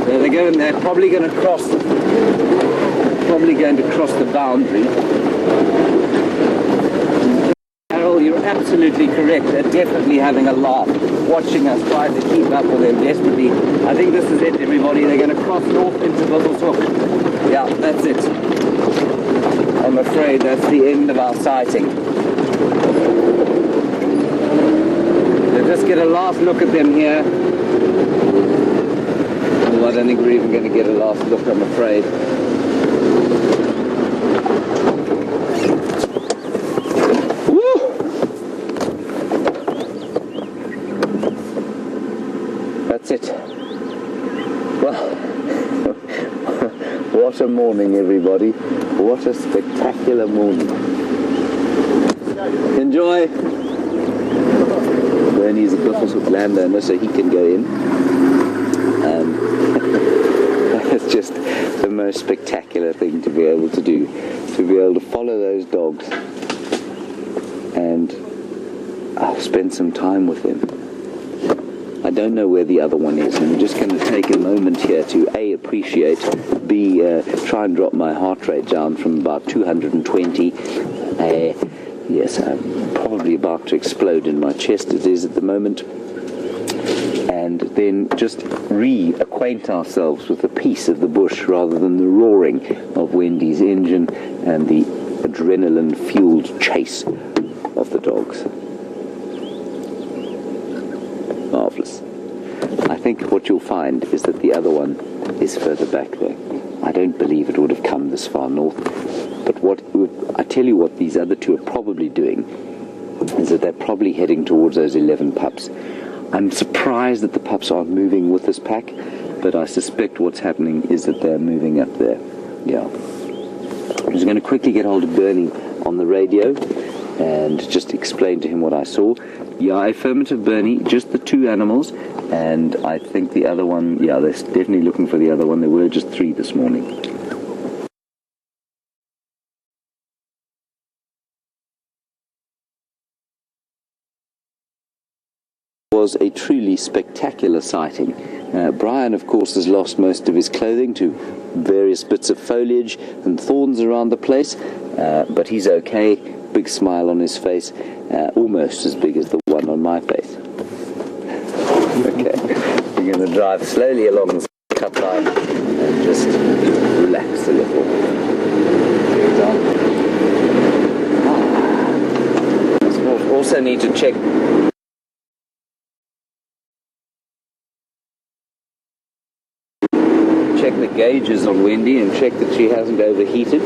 There they go, and they're probably going to cross the boundary. Carol, you're absolutely correct. They're definitely having a laugh, watching us trying to keep up with them desperately. I think this is it, everybody. They're going to cross north into Buffelshoek. Yeah, that's it. I'm afraid that's the end of our sighting. We'll just get a last look at them here. Oh, I don't think we're even going to get a last look, I'm afraid. Woo! That's it. Well, what a morning, everybody. What a spectacular morning. Enjoy. Bernie's a Buffelshoek landowner, so he can go in. It's just the most spectacular thing to be able to do. To be able to follow those dogs and spend some time with them. I don't know where the other one is, and I'm just going to take a moment here to A, appreciate, B, try and drop my heart rate down from about 220. Yes, I'm probably about to explode in my chest, it is at the moment. And then just reacquaint ourselves with the peace of the bush rather than the roaring of Wendy's engine and the adrenaline-fueled chase of the dogs. Marvellous. I think what you'll find is that the other one is further back there. I don't believe it would have come this far north, but I tell you what these other two are probably doing is that they're probably heading towards those 11 pups. I'm surprised that the pups aren't moving with this pack, but I suspect what's happening is that they're moving up there. Yeah. I'm just going to quickly get hold of Bernie on the radio and just explain to him what I saw. Yeah, affirmative, Bernie, just the two animals, and I think the other one, yeah, they're definitely looking for the other one. There were just 3 this morning. Was a truly spectacular sighting. Bryan, of course, has lost most of his clothing to various bits of foliage and thorns around the place, but he's okay. Big smile on his face, almost as big as the one on my face. Okay, we're going to drive slowly along the cut line and just relax a little. Also need to check the gauges on Wendy and check that she hasn't overheated.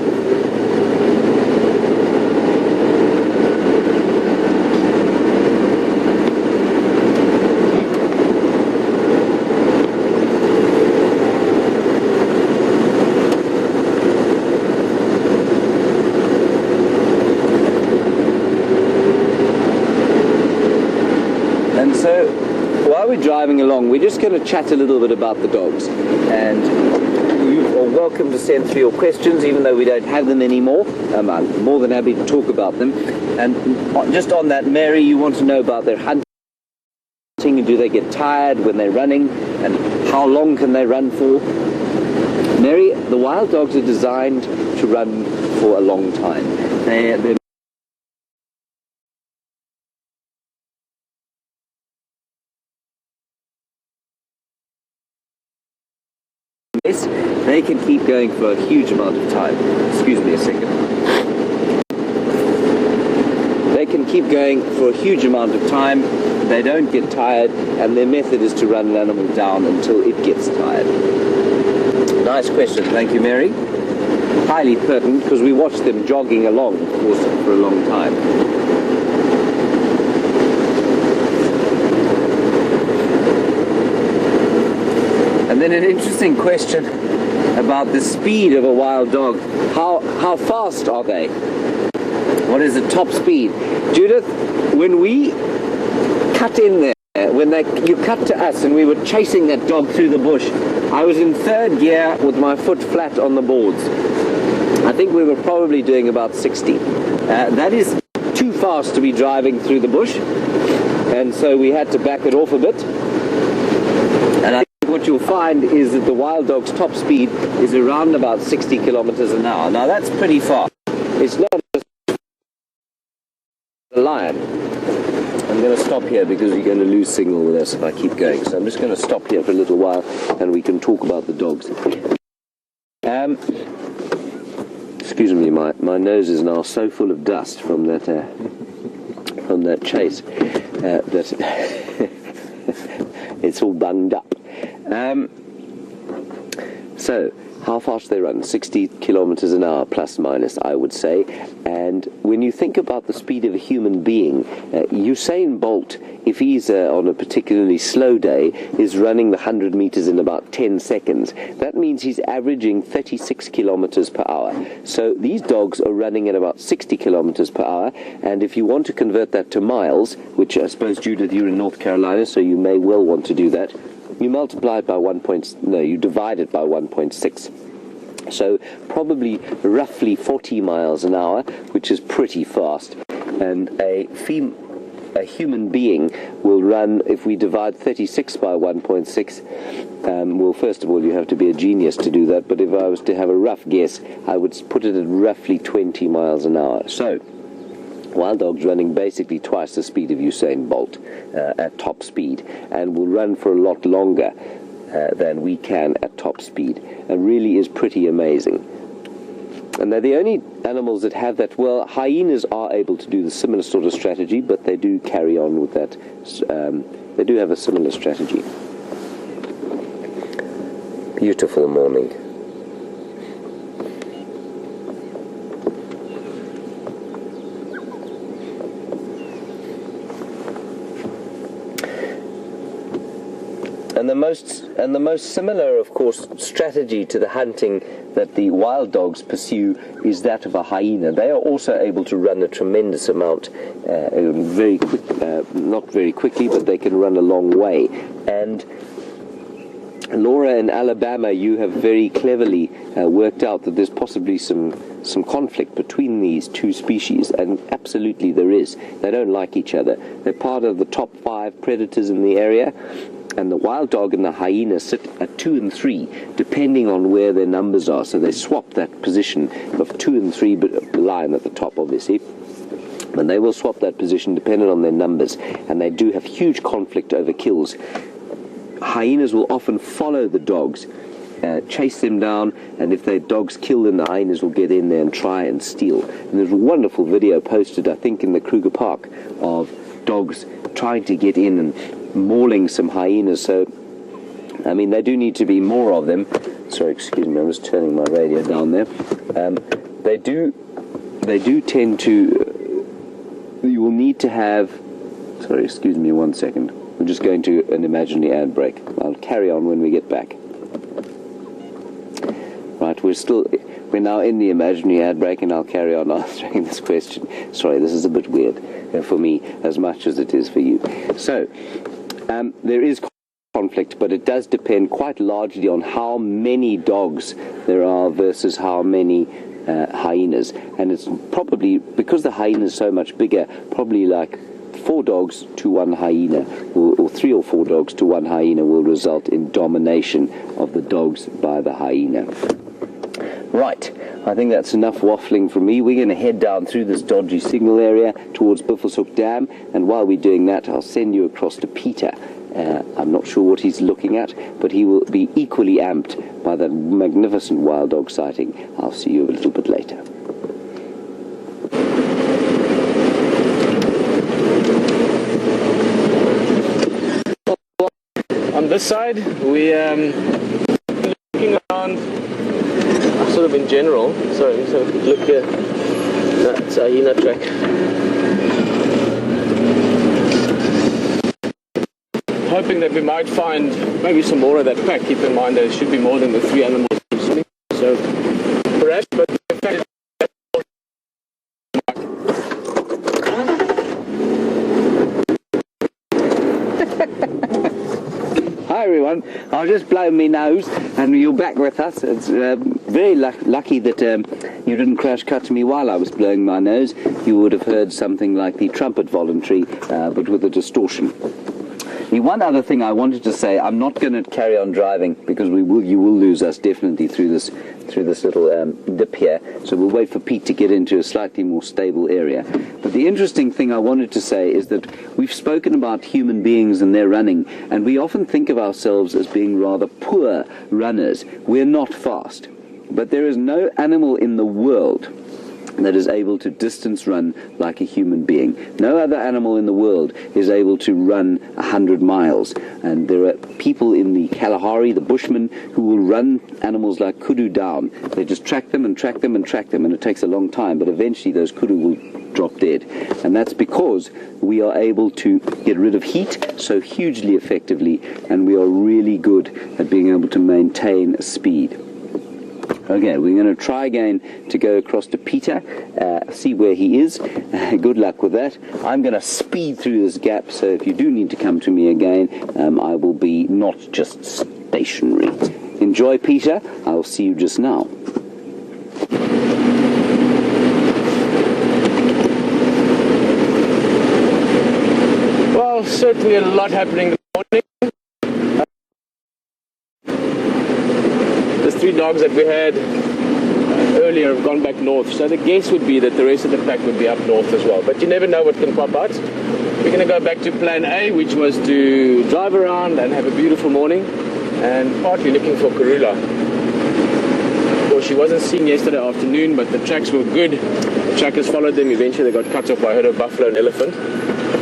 And so while we're driving along, we're just going to chat a little bit about the dogs, and you are welcome to send through your questions, even though we don't have them anymore. I'm more than happy to talk about them. And just on that, Mary, you want to know about their hunting. Do they get tired when they're running? And how long can they run for? Mary, the wild dogs are designed to run for a long time. They're they can keep going for a huge amount of time. Excuse me a second. They can keep going for a huge amount of time. They don't get tired, and their method is to run an animal down until it gets tired. Nice question, thank you, Mary. Highly pertinent, because we watch them jogging along, of course, for a long time. And then an interesting question about the speed of a wild dog. How fast are they? What is the top speed? Judith, when we cut in there, when you cut to us and we were chasing that dog through the bush, I was in third gear with my foot flat on the boards. I think we were probably doing about 60. That is too fast to be driving through the bush, and so we had to back it off a bit. And I think what you'll find is that the wild dog's top speed is around about 60 kilometers an hour. Now that's pretty fast. It's not just the lion. I'm going to stop here because you're going to lose signal with us if I keep going. So I'm just going to stop here for a little while and we can talk about the dogs. Excuse me, my nose is now so full of dust from that chase that it's all bunged up. So, how fast they run? 60 kilometers an hour, plus minus, I would say. And when you think about the speed of a human being, Usain Bolt, if he's on a particularly slow day, is running the 100 meters in about 10 seconds. That means he's averaging 36 kilometers per hour. So these dogs are running at about 60 kilometers per hour. And if you want to convert that to miles, which I suppose, Judith, you're in North Carolina, so you may well want to do that, you multiply it by you divide it by 1.6. So probably roughly 40 miles an hour, which is pretty fast. And a human being will run, if we divide 36 by 1.6, well, first of all, you have to be a genius to do that, but if I was to have a rough guess, I would put it at roughly 20 miles an hour. So, wild dogs running basically twice the speed of Usain Bolt at top speed, and will run for a lot longer than we can at top speed, and really is pretty amazing. And they're the only animals that have that. Well, hyenas are able to do the similar sort of strategy, but they do carry on with that. They do have a similar strategy. Beautiful morning. And the most similar, of course, strategy to the hunting that the wild dogs pursue is that of a hyena. They are also able to run a tremendous amount, very quick, not very quickly, but they can run a long way. And Laura, in Alabama, you have very cleverly worked out that there's possibly some conflict between these two species, and absolutely there is. They don't like each other. They're part of the top 5 predators in the area, and the wild dog and the hyena sit at 2 and 3, depending on where their numbers are. So they swap that position of 2 and 3, but the lion at the top, obviously. And they will swap that position depending on their numbers, and they do have huge conflict over kills. Hyenas will often follow the dogs, chase them down, and if their dogs kill them, the hyenas will get in there and try and steal. And there's a wonderful video posted, I think, in the Kruger Park of dogs trying to get in and mauling some hyenas. So, I mean, there do need to be more of them. Sorry, excuse me, I'm just turning my radio down there. They do tend to, you will need to have, sorry, excuse me 1 second. I'm just going to an imaginary ad break. I'll carry on when we get back. Right, we're now in the imaginary ad break, and I'll carry on answering this question. Sorry, this is a bit weird for me as much as it is for you. So, there is conflict, but it does depend quite largely on how many dogs there are versus how many hyenas. And it's probably, because the hyena is so much bigger, probably like 4 dogs to 1 hyena, or 3 or 4 dogs to 1 hyena will result in domination of the dogs by the hyena. Right, I think that's enough waffling from me. We're going to head down through this dodgy signal area towards Buffelshoek Dam, and while we're doing that, I'll send you across to Pieter. I'm not sure what he's looking at, but he will be equally amped by that magnificent wild dog sighting. I'll see you a little bit later. On this side, we're looking around sort of in general. Sorry, let's have a quick look here. That's a hyena track. Hoping that we might find maybe some more of that pack. Keep in mind there should be more than the 3 animals swimming. So perhaps, but in fact, Hi everyone, I'll just blow my nose and you're back with us. It's very lucky that you didn't crash cut to me while I was blowing my nose. You would have heard something like the trumpet voluntary, but with a distortion. The one other thing I wanted to say, I'm not going to carry on driving because you will lose us definitely through this little dip here. So we'll wait for Pete to get into a slightly more stable area. But the interesting thing I wanted to say is that we've spoken about human beings and their running, and we often think of ourselves as being rather poor runners. We're not fast, but there is no animal in the world that is able to distance run like a human being. No other animal in the world is able to run 100 miles. And there are people in the Kalahari, the Bushmen, who will run animals like kudu down. They just track them and track them and track them, and it takes a long time, but eventually those kudu will drop dead. And that's because we are able to get rid of heat so hugely effectively, and we are really good at being able to maintain speed. Okay, we're going to try again to go across to Pieter, see where he is. Good luck with that. I'm going to speed through this gap, so if you do need to come to me again, I will be not just stationary. Enjoy, Pieter. I'll see you just now. well, certainly a lot happening in the morning. The 3 dogs that we had earlier have gone back north, so the guess would be that the rest of the pack would be up north as well. But you never know what can pop out. We're going to go back to plan A, which was to drive around and have a beautiful morning, and partly looking for Karula. Of course, she wasn't seen yesterday afternoon, but the tracks were good. The trackers followed them. Eventually they got cut off by a herd of buffalo and elephant,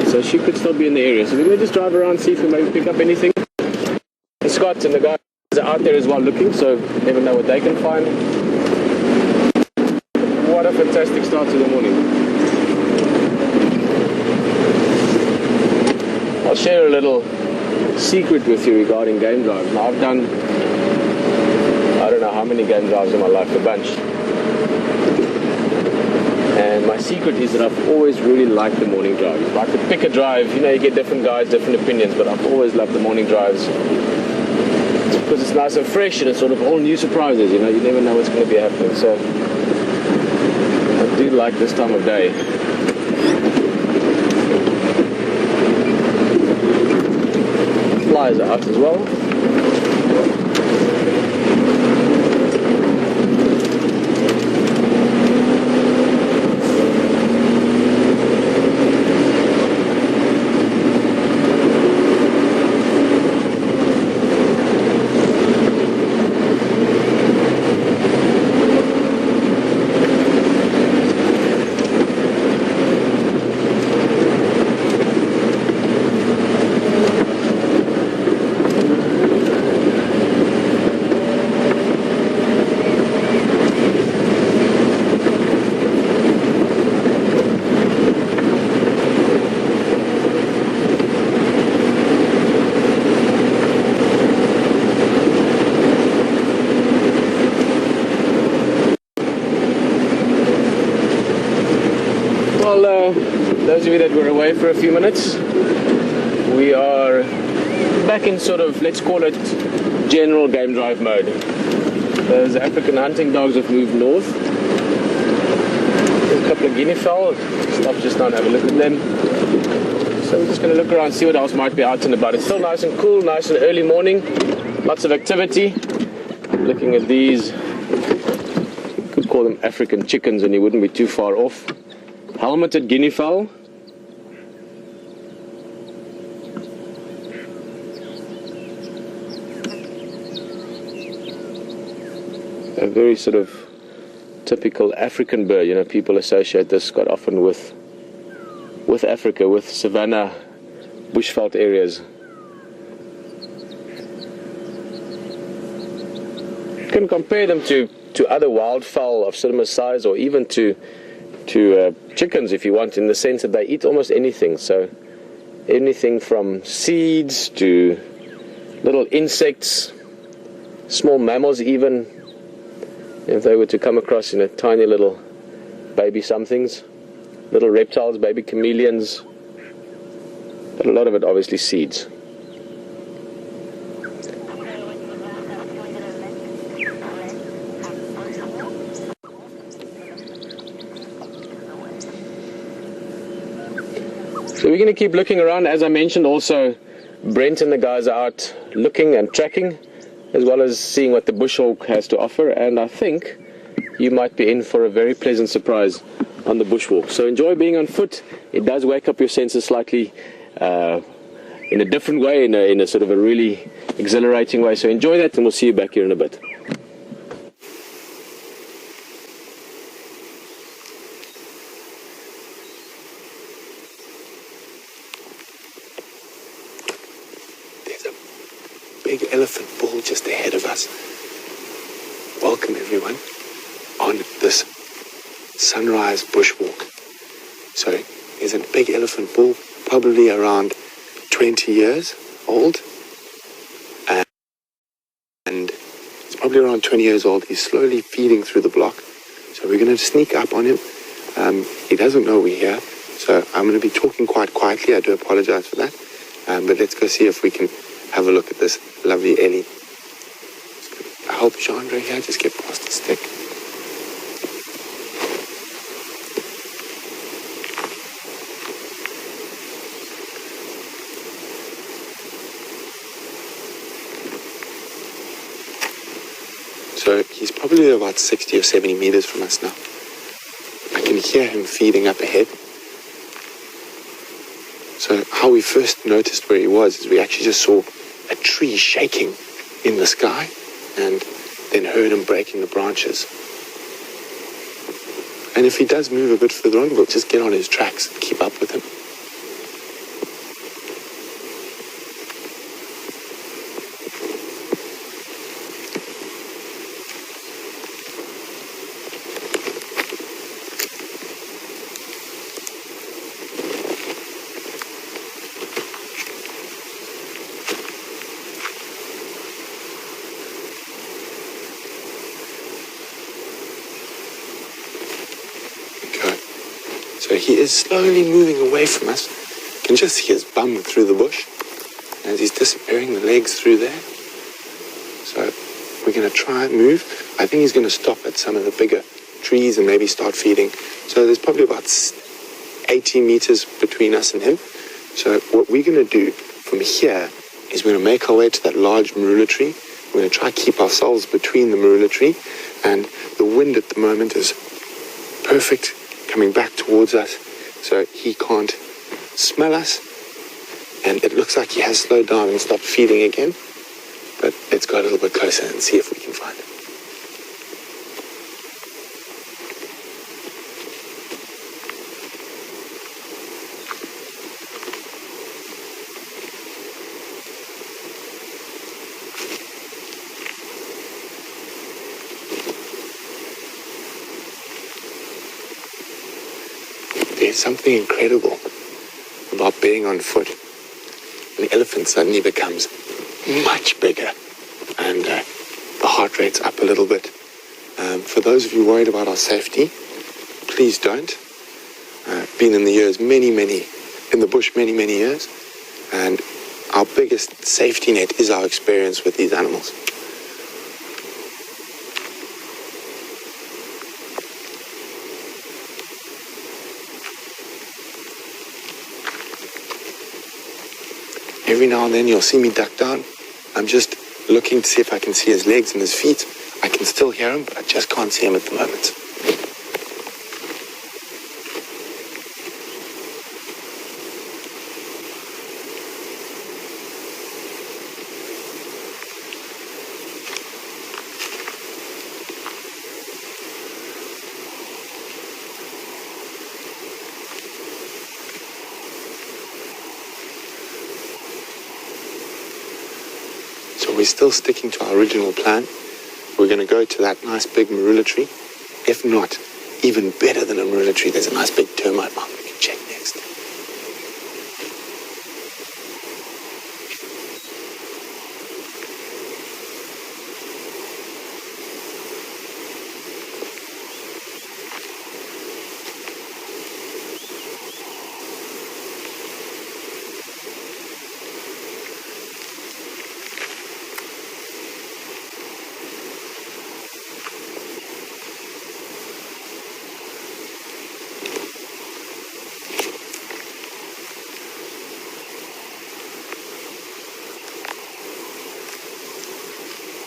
so she could still be in the area. So we're going to just drive around, see if we maybe pick up anything. And Scott and the guys are out there as well looking, so never know what they can find. What a fantastic start to the morning. I'll share a little secret with you regarding game drives. Now, I've done, I don't know how many game drives in my life, a bunch. And my secret is that I've always really liked the morning drive. If I could pick a drive, you know, you get different guys, different opinions, but I've always loved the morning drives. Because it's nice and fresh and it's sort of all new surprises, you know, you never know what's going to be happening. So I do like this time of day. Flies are out as well. Those of you that were away for a few minutes, we are back in sort of, let's call it, general game drive mode. Those African hunting dogs have moved north. There's a couple of guinea fowl. Stop just now and have a look at them. So we're just going to look around, see what else might be out and about. It's still nice and cool, nice and early morning, lots of activity. Looking at these, you could call them African chickens and you wouldn't be too far off. Helmeted guinea fowl. A very sort of typical African bird. You know, people associate this quite often with Africa, with savanna, bushveld areas. You can compare them to other wildfowl of similar size, or even to chickens if you want, in the sense that they eat almost anything. So anything from seeds to little insects, small mammals even. If they were to come across, you know, tiny little baby somethings, little reptiles, baby chameleons, but a lot of it obviously seeds. So we're going to keep looking around. As I mentioned, also Brent and the guys are out looking and tracking, as well as seeing what the bushwalk has to offer, and I think you might be in for a very pleasant surprise on the bushwalk. So enjoy being on foot. It does wake up your senses slightly in a different way, in a sort of a really exhilarating way. So enjoy that, and we'll see you back here in a bit. Big elephant bull just ahead of us. Welcome everyone on this sunrise bushwalk. So there's a big elephant bull, probably around 20 years old, and it's probably around 20 years old. He's slowly feeding through the block, so we're going to sneak up on him. He doesn't know we're here, so I'm going to be talking quite quietly. I do apologize for that, but let's go see if we can have a look at this lovely Ellie. I help Chandra here, just get past the stick. So he's probably about 60 or 70 meters from us now. I can hear him feeding up ahead. So how we first noticed where he was is we actually just saw a tree shaking in the sky and then heard him breaking the branches. And if he does move a bit further on, we'll just get on his tracks and keep up with him. So he is slowly moving away from us. You can just see his bum through the bush as he's disappearing, the legs through there. So we're going to try and move. I think he's going to stop at some of the bigger trees and maybe start feeding. So there's probably about 80 meters between us and him. So what we're going to do from here is we're going to make our way to that large marula tree. We're going to try to keep ourselves between the marula tree, and the wind at the moment is perfect, coming back towards us, so he can't smell us, and it looks like he has slowed down and stopped feeding again, but let's go a little bit closer and see if we can find him. There's something incredible about being on foot. An elephant suddenly becomes much bigger, and the heart rate's up a little bit. For those of you worried about our safety, please don't. Been in the bush many years, and our biggest safety net is our experience with these animals. Every now and then you'll see me duck down. I'm just looking to see if I can see his legs and his feet. I can still hear him, but I just can't see him at the moment. So we're still sticking to our original plan. We're going to go to that nice big marula tree. If not, even better than a marula tree, there's a nice big termite mound we can check next.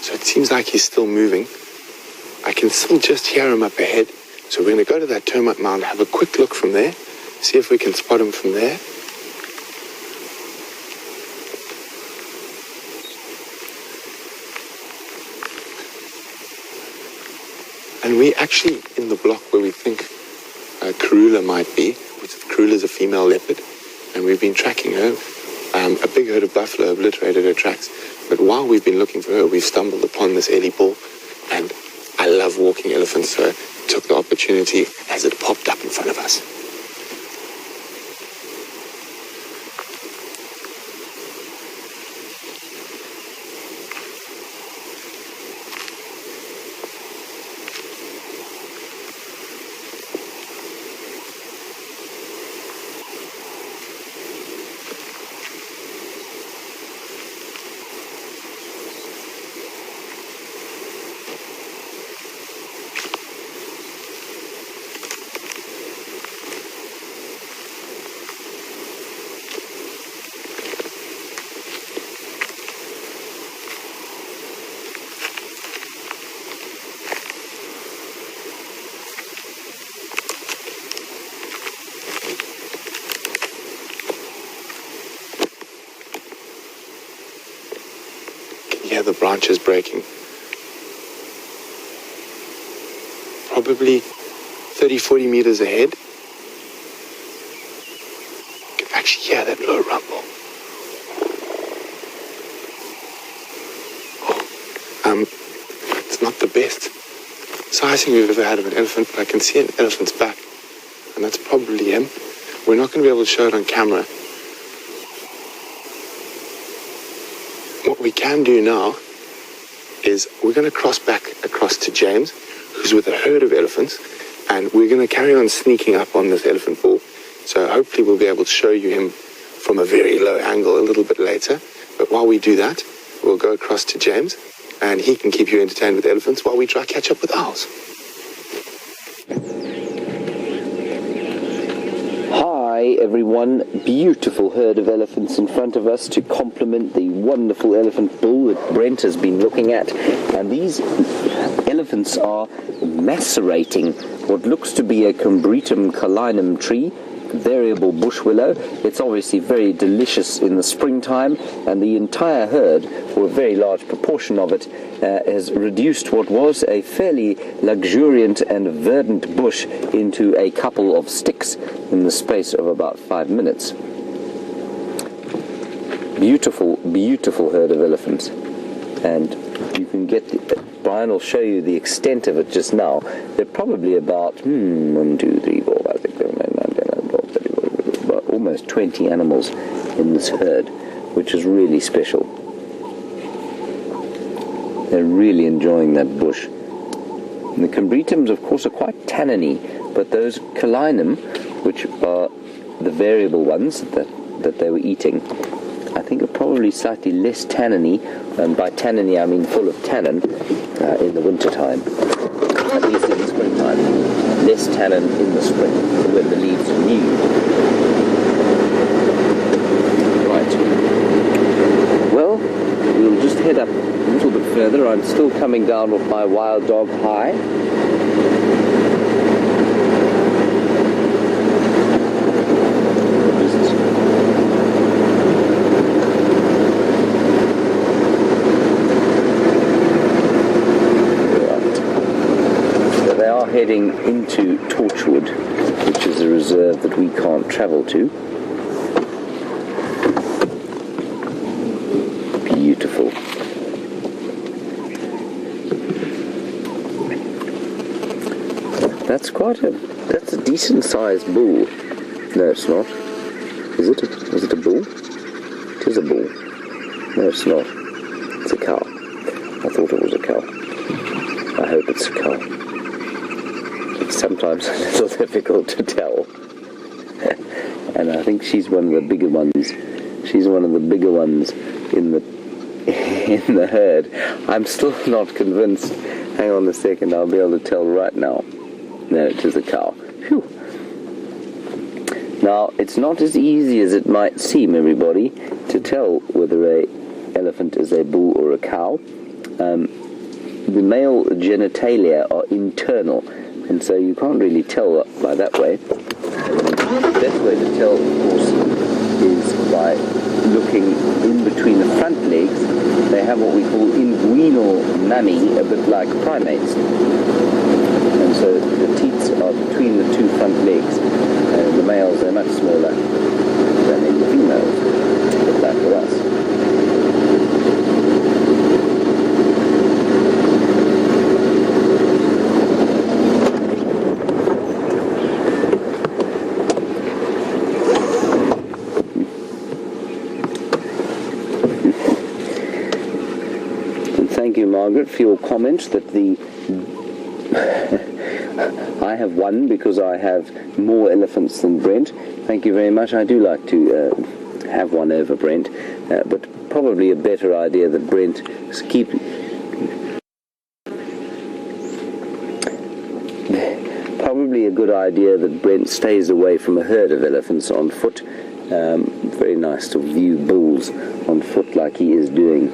So it seems like he's still moving. I can still just hear him up ahead. So we're going to go to that termite mound, have a quick look from there, see if we can spot him from there. And we actually, in the block where we think Karula might be, which Karula is a female leopard, and we've been tracking her. A big herd of buffalo obliterated her tracks. But while we've been looking for her, we've stumbled upon this Ellie bull. And I love walking elephants, so I took the opportunity as it popped up in front of us. Yeah, the branches breaking. Probably 30, 40 meters ahead. You can actually hear that low rumble. It's not the best sizing we've ever had of an elephant, but I can see an elephant's back, and that's probably him. We're not going to be able to show it on camera. What we can do now is we're going to cross back across to James, who's with a herd of elephants, and we're going to carry on sneaking up on this elephant bull. So hopefully we'll be able to show you him from a very low angle a little bit later. But while we do that, we'll go across to James, and he can keep you entertained with elephants while we try to catch up with owls. Hi everyone, beautiful herd of elephants in front of us to complement the wonderful elephant bull that Brent has been looking at. And these elephants are macerating what looks to be a Combretum calinum tree, variable bush willow. It's obviously very delicious in the springtime, and the entire herd, or a very large proportion of it, has reduced what was a fairly luxuriant and verdant bush into a couple of sticks in the space of about 5 minutes. Beautiful, beautiful herd of elephants. And you can get, Bryan will show you the extent of it just now. They're probably about, 1, 2, 3, 4, 5, 6, 7, 8, 9, 10, 11, 12, 13, 14, about almost 20 animals in this herd, which is really special. They're really enjoying that bush. And the Combretums, of course, are quite tanniny, but those calinum, which are the variable ones that they were eating, I think are probably slightly less tanniny, and by tanniny I mean full of tannin in the winter time, at least in the springtime. Less tannin in the spring when the leaves are new. Right, head up a little bit further. I'm still coming down with my wild dog high. Heading into Torchwood, which is a reserve that we can't travel to. Beautiful. That's a decent sized bull. No, it's not. Is it? Is it a bull? It is a bull. No, it's not. It's a cow. I thought it was a cow. I hope it's a cow. Sometimes a little difficult to tell. And I think she's one of the bigger ones. She's one of the bigger ones in the herd. I'm still not convinced. Hang on a second, I'll be able to tell right now. No, it is a cow. Phew. Now, it's not as easy as it might seem, everybody, to tell whether an elephant is a bull or a cow. The male genitalia are internal, and so you can't really tell by that way. The best way to tell, of course, is by looking in between the front legs. They have what we call inguinal mammae, a bit like primates. And so the teats are between the two front legs. And the males are much smaller than in the females, a bit like for us. Thank you, Margaret, for your comment that I have won because I have more elephants than Brent. Thank you very much. I do like to have one over Brent, but probably a better idea that Brent Probably a good idea that Brent stays away from a herd of elephants on foot. Very nice to view bulls on foot like he is doing.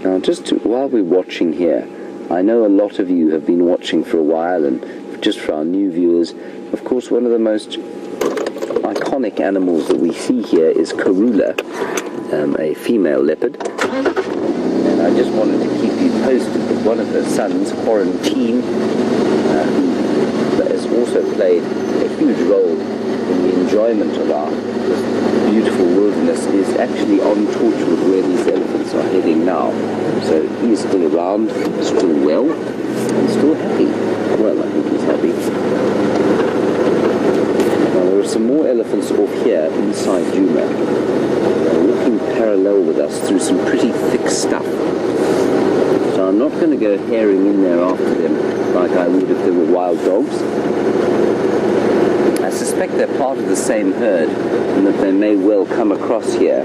Now, while we're watching here, I know a lot of you have been watching for a while, and just for our new viewers, of course, one of the most iconic animals that we see here is Karula, a female leopard. And I just wanted to keep you posted that one of her sons, Quarantine, who has also played a huge role in the enjoyment of our beautiful wilderness, is actually on Torchwood where these elephants are heading now. So he is still around, still well, and still happy. Well, I think he's happy. Now there are some more elephants off here inside Djuma. They're walking parallel with us through some pretty thick stuff. So I'm not going to go herring in there after them like I would if they were wild dogs. I suspect they're part of the same herd and that they may well come across here.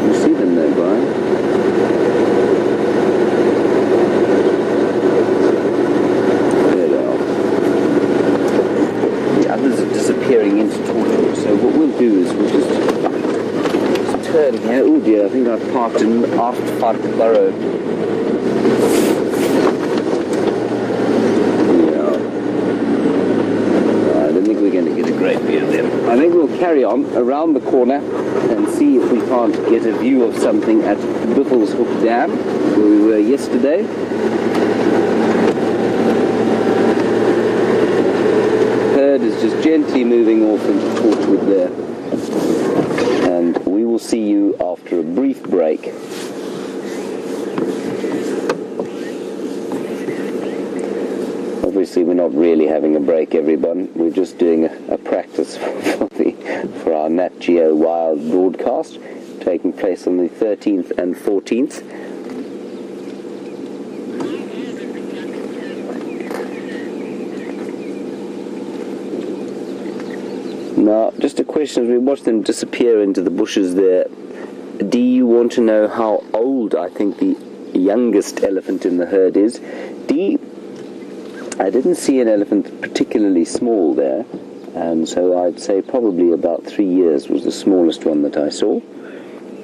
You see them there, Bryan? There they are. The others are disappearing into Torchwood, so what we'll do is we'll just turn here. Oh dear, I think I've parked in after Burrow. I think we'll carry on around the corner and see if we can't get a view of something at Buffelshoek Dam, where we were yesterday. Herd is just gently moving off into Torchwood there. And we will see you after a brief break. Obviously, we're not really having a break, everyone. We're just doing a practice for our Nat Geo Wild broadcast, taking place on the 13th and 14th. Now, just a question, as we watch them disappear into the bushes there, Do you want to know how old I think the youngest elephant in the herd is? D, I didn't see an elephant particularly small there, and so I'd say probably about 3 years was the smallest one that I saw.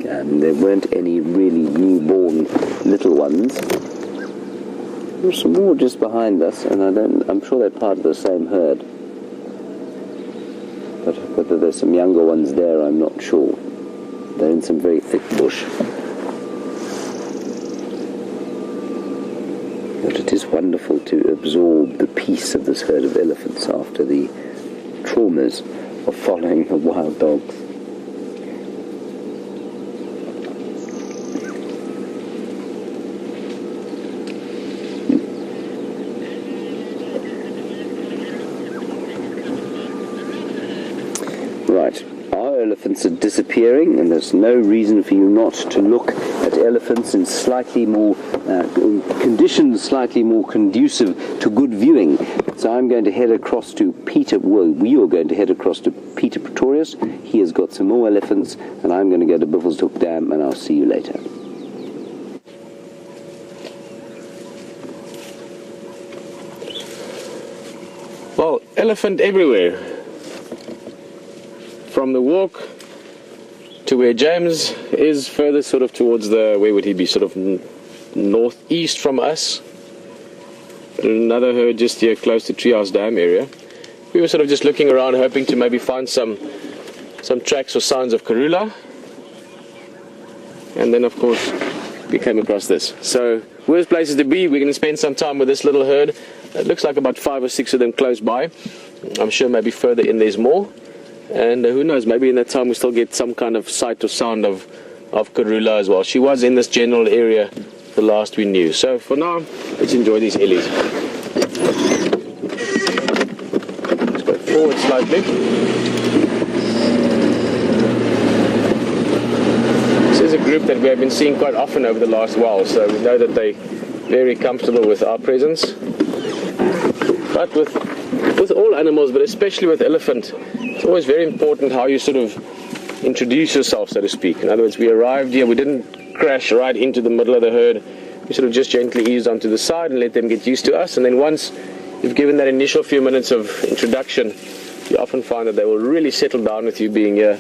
There weren't any really newborn little ones. There were some more just behind us, and I'm sure they're part of the same herd. But whether there's some younger ones there, I'm not sure. They're in some very thick bush. But it is wonderful to absorb the peace of this herd of elephants after the traumas of following the wild dogs. Right, our elephants are disappearing, and there's no reason for you not to look at elephants in slightly more conditions slightly more conducive to good viewing. So I'm going to head across to Pieter. Well, we are going to head across to Pieter Pretorius. He has got some more elephants, and I'm going to go to Buffelshoek Dam, and I'll see you later. Well, elephant everywhere. From the walk to where James is, further sort of towards the, where would he be, sort of northeast from us. Another herd just here close to Treehouse Dam area. We were sort of just looking around, hoping to maybe find some tracks or signs of Karula. And then of course we came across this. So worst places to be. We're going to spend some time with this little herd. It looks like about 5 or 6 of them close by. I'm sure maybe further in there's more. And who knows, maybe in that time we still get some kind of sight or sound of Karula as well. She was in this general area the last we knew. So for now, let's enjoy these ellies. Let's go forward slightly. This is a group that we have been seeing quite often over the last while, so we know that they're very comfortable with our presence. But with all animals, but especially with elephant, it's always very important how you sort of introduce yourself, so to speak. In other words, we arrived here, we didn't crash right into the middle of the herd. We sort of just gently eased onto the side and let them get used to us. And then once you've given that initial few minutes of introduction, you often find that they will really settle down with you being here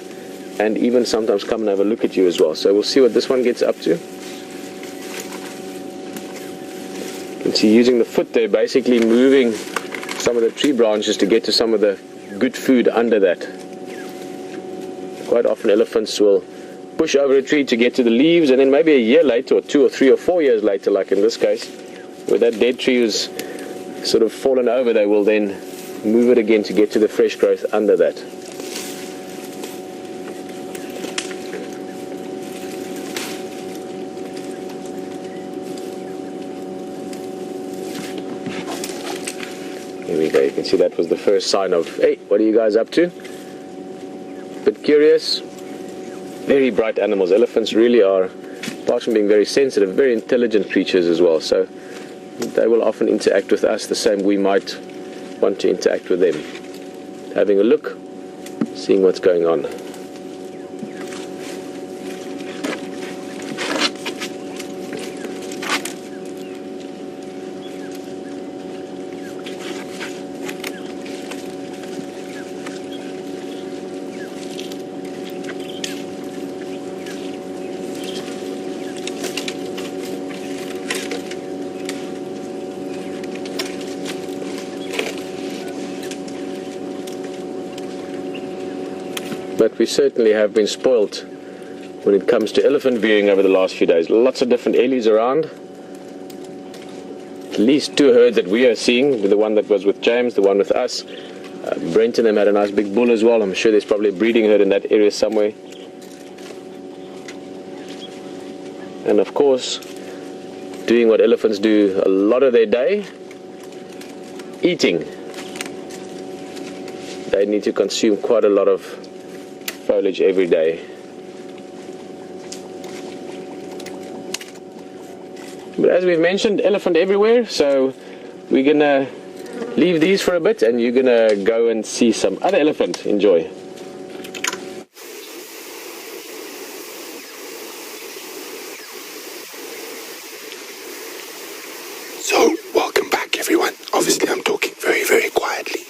and even sometimes come and have a look at you as well. So we'll see what this one gets up to. You can see using the foot there, basically moving some of the tree branches to get to some of the good food under that. Quite often elephants will push over a tree to get to the leaves, and then maybe a year later, or 2 or 3 or 4 years later, like in this case, where that dead tree is sort of fallen over, they will then move it again to get to the fresh growth under that. Here we go, you can see that was the first sign of, hey, what are you guys up to? Bit curious. Very bright animals. Elephants really are, apart from being very sensitive, very intelligent creatures as well. So they will often interact with us the same we might want to interact with them. Having a look, seeing what's going on. But we certainly have been spoilt when it comes to elephant viewing over the last few days. Lots of different ellies around. At least 2 herds that we are seeing, the one that was with James, the one with us. Brent and them had a nice big bull as well. I'm sure there's probably a breeding herd in that area somewhere. And of course, doing what elephants do a lot of their day, eating. They need to consume quite a lot of foliage every day. But as we've mentioned, elephant everywhere, so we're gonna leave these for a bit and you're gonna go and see some other elephant. Enjoy. So, welcome back, everyone. Obviously, I'm talking very, very quietly.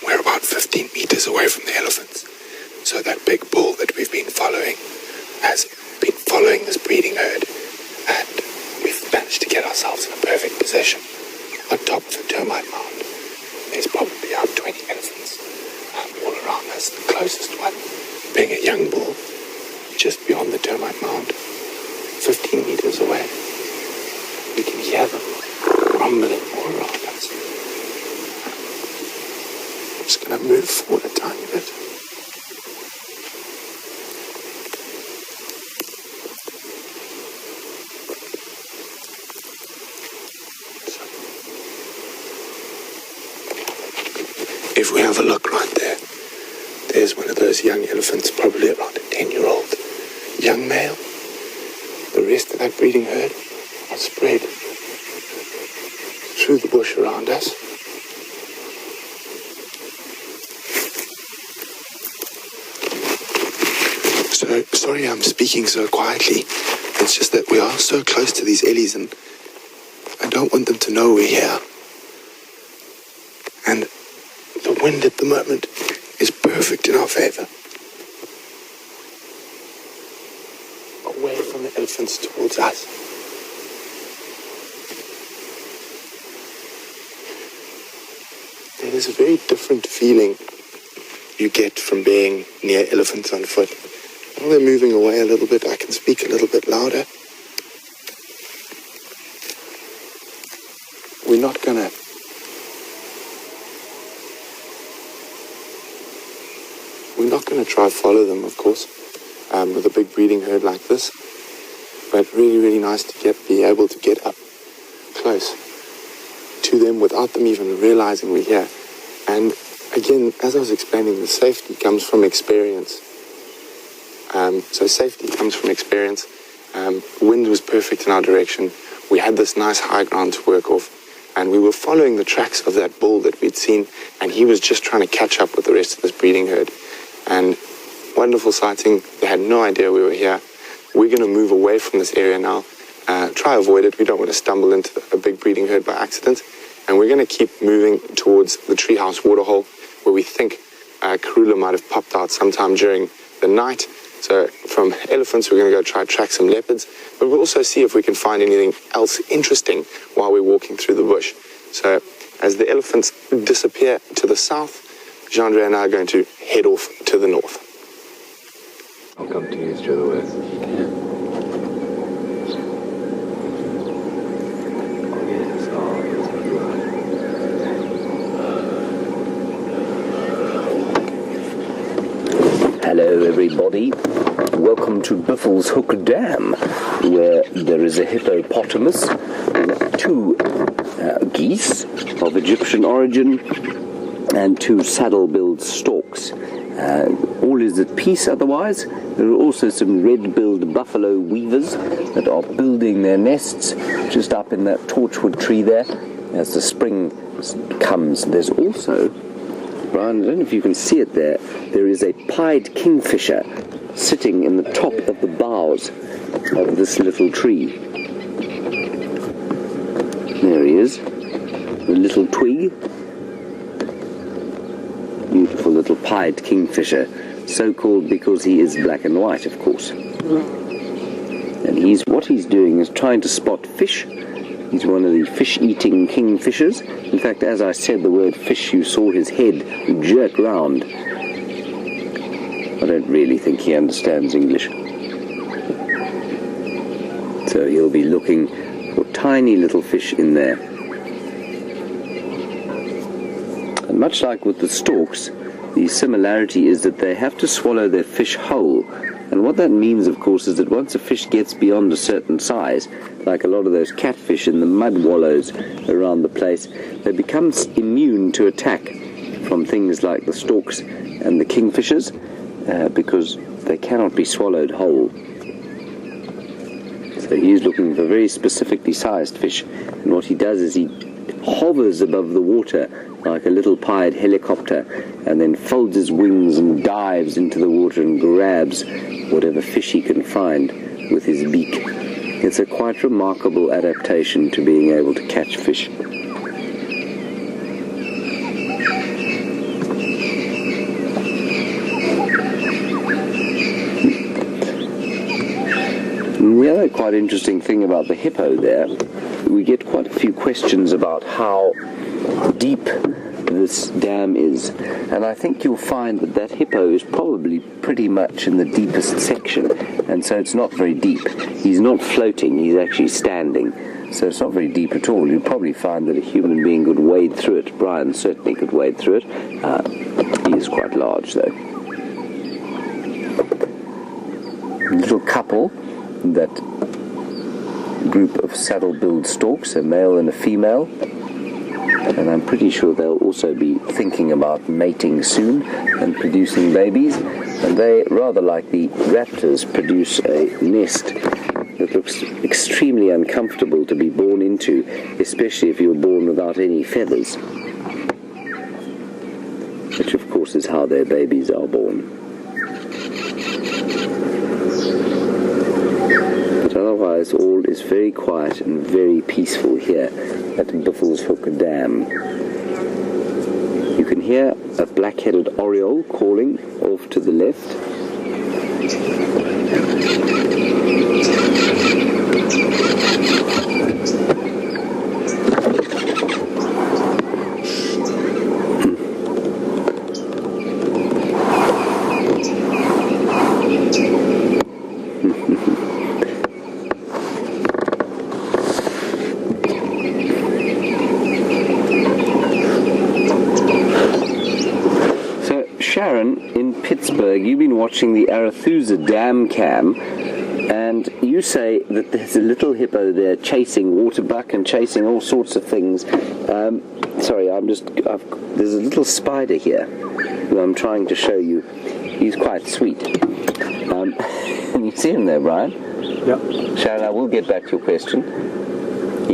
We're about 15 meters away from the elephants. So that big bull that we've been following has been following this breeding herd. And we've managed to get ourselves in a perfect position on top of the termite mound. There's probably about 20 elephants all around us. The closest one being a young bull just beyond the termite mound, 15 meters away. We can hear them rumbling all around us. I'm just going to move forward a tiny bit. If we have a look right there, there's one of those young elephants, probably around a 10-year-old young male. The rest of that breeding herd are spread through the bush around us. So, sorry I'm speaking so quietly. It's just that we are so close to these ellies and I don't want them to know we're here. And the wind at the moment is perfect in our favor. Away from the elephants towards us. It is a very different feeling you get from being near elephants on foot. While they're moving away a little bit, I can speak a little bit louder. We're not gonna try to follow them, of course, with a big breeding herd like this. But really, really nice to be able to get up close to them without them even realizing we're here. And again, as I was explaining, the safety comes from experience. So safety comes from experience. Wind was perfect in our direction. We had this nice high ground to work off. And we were following the tracks of that bull that we'd seen. And he was just trying to catch up with the rest of this breeding herd. And wonderful sighting. They had no idea we were here. We're going to move away from this area now. Try to avoid it. We don't want to stumble into a big breeding herd by accident. And we're going to keep moving towards the Treehouse Waterhole, where we think Karula might have popped out sometime during the night. So from elephants, we're going to go try to track some leopards. But we'll also see if we can find anything else interesting while we're walking through the bush. So as the elephants disappear to the south, Jean-Andre and I are going to head off to the north. I'll come to you straight away. Hello everybody, welcome to Buffelshoek Dam, where there is a hippopotamus, two geese of Egyptian origin, and two saddle-billed storks. All is at peace otherwise. There are also some red-billed buffalo weavers that are building their nests just up in that torchwood tree there as the spring comes. There's also, Bryan, I don't know if you can see it there, there is a pied kingfisher sitting in the top of the boughs of this little tree. There he is, a little twig. Beautiful little pied kingfisher, so called because he is black and white, of course. And what he's doing is trying to spot fish. He's one of the fish-eating kingfishers. In fact, as I said the word fish, you saw his head jerk round. I don't really think he understands English. So he'll be looking for tiny little fish in there. And much like with the storks, the similarity is that they have to swallow their fish whole. And what that means, of course, is that once a fish gets beyond a certain size, like a lot of those catfish in the mud wallows around the place, they become immune to attack from things like the storks and the kingfishers, because they cannot be swallowed whole. So he's looking for very specifically sized fish, and what he does is he hovers above the water like a little pied helicopter, and then folds his wings and dives into the water and grabs whatever fish he can find with his beak. It's a quite remarkable adaptation to being able to catch fish. The other quite interesting thing about the hippo there, we get quite a few questions about how deep this dam is, and I think you'll find that that hippo is probably pretty much in the deepest section, and so it's not very deep. He's not floating, he's actually standing, so it's not very deep at all. You'll probably find that a human being could wade through it. Bryan certainly could wade through it. He is quite large though. Little couple, that group of saddle-billed storks, a male and a female, and I'm pretty sure they'll also be thinking about mating soon and producing babies, and they, rather like the raptors, produce a nest that looks extremely uncomfortable to be born into, especially if you're born without any feathers, which of course is how their babies are born. Otherwise, all is very quiet and very peaceful here at Buffelshoek Dam. You can hear a black-headed oriole calling off to the left. You've been watching the Arathusa dam cam, and you say that there's a little hippo there chasing waterbuck and chasing all sorts of things. Sorry, there's a little spider here who I'm trying to show you. He's quite sweet. And you see him there, Bryan? Yeah. Sharon, I will get back to your question.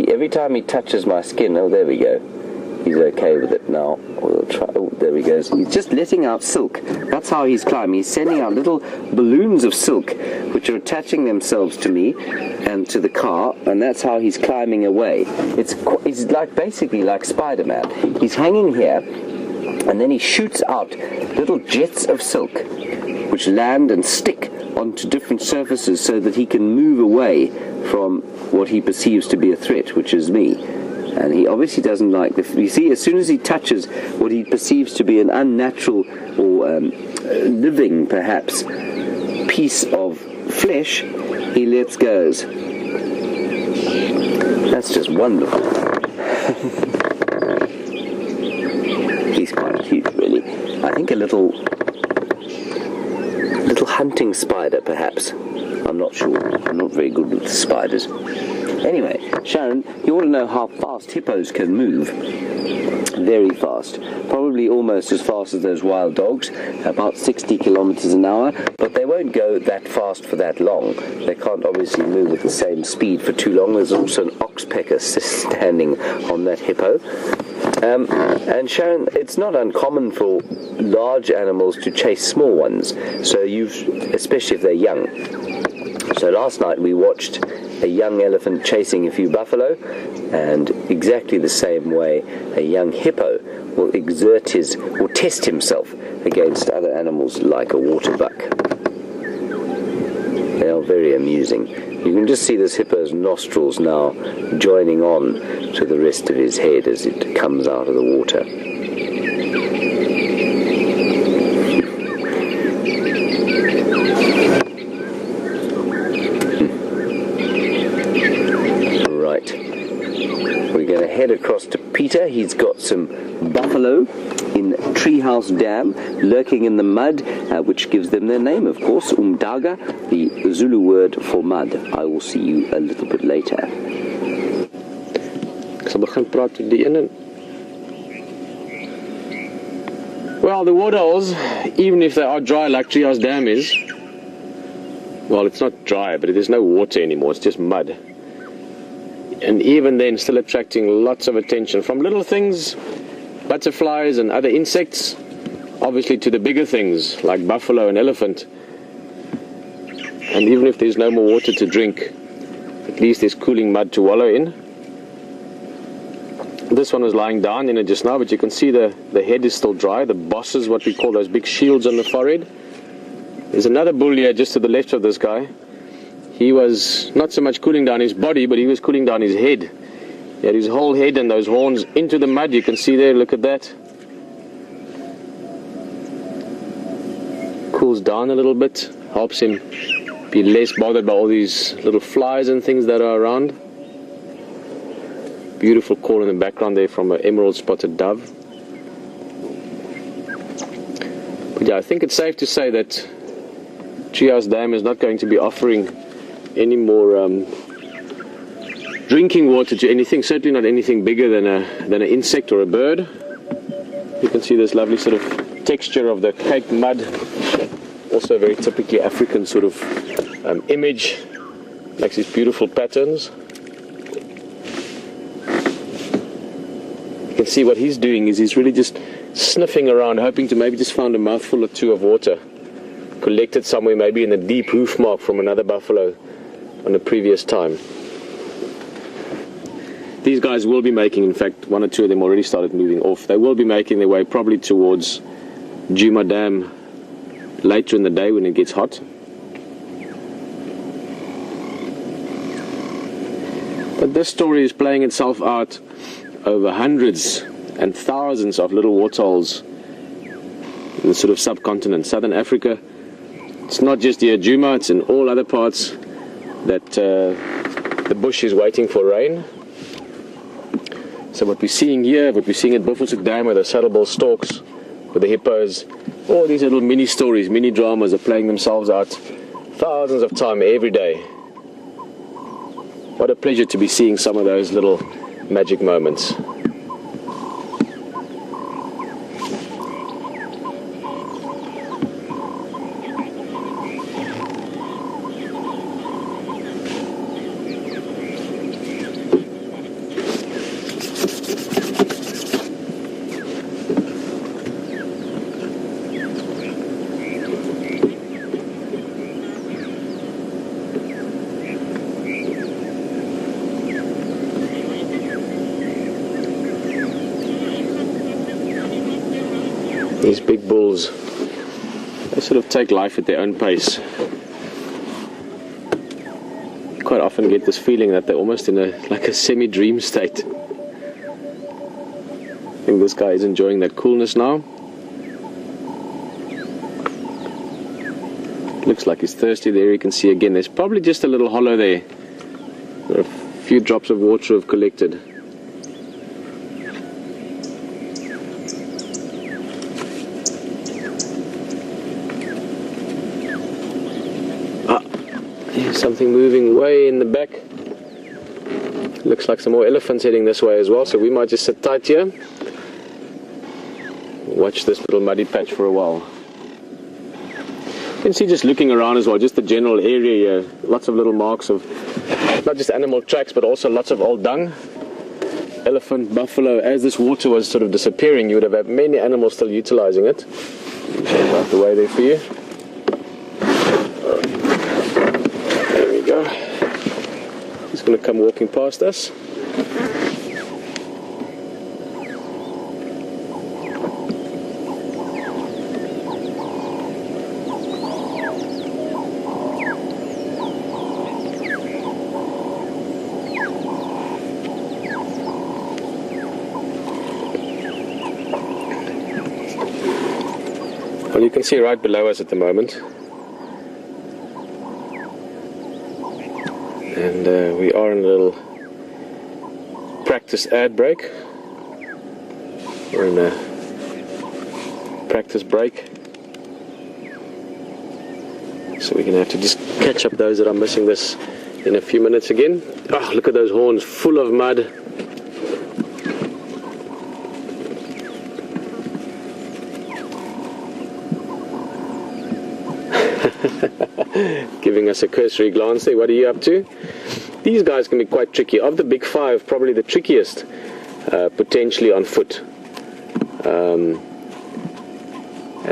Every time he touches my skin, oh, there we go. He's okay with it now. We'll try. Oh, there he goes. He's just letting out silk. That's how he's climbing. He's sending out little balloons of silk, which are attaching themselves to me and to the car, and that's how he's climbing away. It's like basically like Spider-Man. He's hanging here, and then he shoots out little jets of silk, which land and stick onto different surfaces so that he can move away from what he perceives to be a threat, which is me. And he obviously doesn't like you see, as soon as he touches what he perceives to be an unnatural or living, perhaps, piece of flesh, he lets go. That's just wonderful. He's quite cute, really. I think a little hunting spider, perhaps. I'm not sure. I'm not very good with spiders. Anyway, Sharon, you want to know how fast hippos can move? Very fast. Probably almost as fast as those wild dogs, about 60 kilometers an hour, but they won't go that fast for that long. They can't obviously move with the same speed for too long. There's also an oxpecker standing on that hippo. And Sharon, it's not uncommon for large animals to chase small ones, especially if they're young. So last night we watched a young elephant chasing a few buffalo, and exactly the same way a young hippo will test himself against other animals like a waterbuck. They are very amusing. You can just see this hippo's nostrils now joining on to the rest of his head as it comes out of the water. Head across to Pieter. He's got some buffalo in Treehouse Dam lurking in the mud, which gives them their name, of course, Umdaga, the Zulu word for mud. I will see you a little bit later. Well, the waterholes, even if they are dry like Treehouse Dam is, well, it's not dry, but there's no water anymore, it's just mud. And even then, still attracting lots of attention from little things, butterflies and other insects, obviously to the bigger things like buffalo and elephant. And even if there's no more water to drink, at least there's cooling mud to wallow in. This one was lying down in it just now, but you can see the head is still dry. The bosses, what we call those big shields on the forehead. There's another bull here just to the left of this guy. He was not so much cooling down his body, but he was cooling down his head. He had his whole head and those horns into the mud. You can see there, look at that. Cools down a little bit, helps him be less bothered by all these little flies and things that are around. Beautiful call in the background there from an emerald spotted dove. But yeah, I think it's safe to say that Treehouse Dam is not going to be offering any more drinking water to anything, certainly not anything bigger than an insect or a bird. You can see this lovely sort of texture of the caked mud, also a very typically African sort of image, makes these beautiful patterns. You can see what he's doing is he's really just sniffing around, hoping to maybe just find a mouthful or two of water collected somewhere, maybe in a deep hoof mark from another buffalo on a previous time. These guys will be making, in fact, one or two of them already started moving off. They will be making their way probably towards Djuma Dam later in the day when it gets hot. But this story is playing itself out over hundreds and thousands of little waterholes in the sort of subcontinent, southern Africa. It's not just here at Djuma, it's in all other parts that the bush is waiting for rain. So what we're seeing here, what we're seeing at Buffelshoek Dam with the saddleball stalks, with the hippos, all these little mini stories, mini dramas are playing themselves out thousands of times every day. What a pleasure to be seeing some of those little magic moments. These big bulls, they sort of take life at their own pace. You quite often get this feeling that they're almost in like a semi-dream state. I think this guy is enjoying that coolness now. Looks like he's thirsty there. You can see again, there's probably just a little hollow there where a few drops of water have collected. Something moving way in the back. Looks like some more elephants heading this way as well, so we might just sit tight here. Watch this little muddy patch for a while. You can see just looking around as well, just the general area here. Lots of little marks of not just animal tracks, but also lots of old dung. Elephant, buffalo. As this water was sort of disappearing, you would have had many animals still utilizing it. Get out the way there for you. He's going to come walking past us. Well, you can see right below us at the moment. And we are in a little practice ad break. We're in a practice break. So we're going to have to just catch up those that are missing this in a few minutes again. Oh, look at those horns full of mud. Giving us a cursory glance there. What are you up to? These guys can be quite tricky. Of the big five, probably the trickiest, potentially on foot. And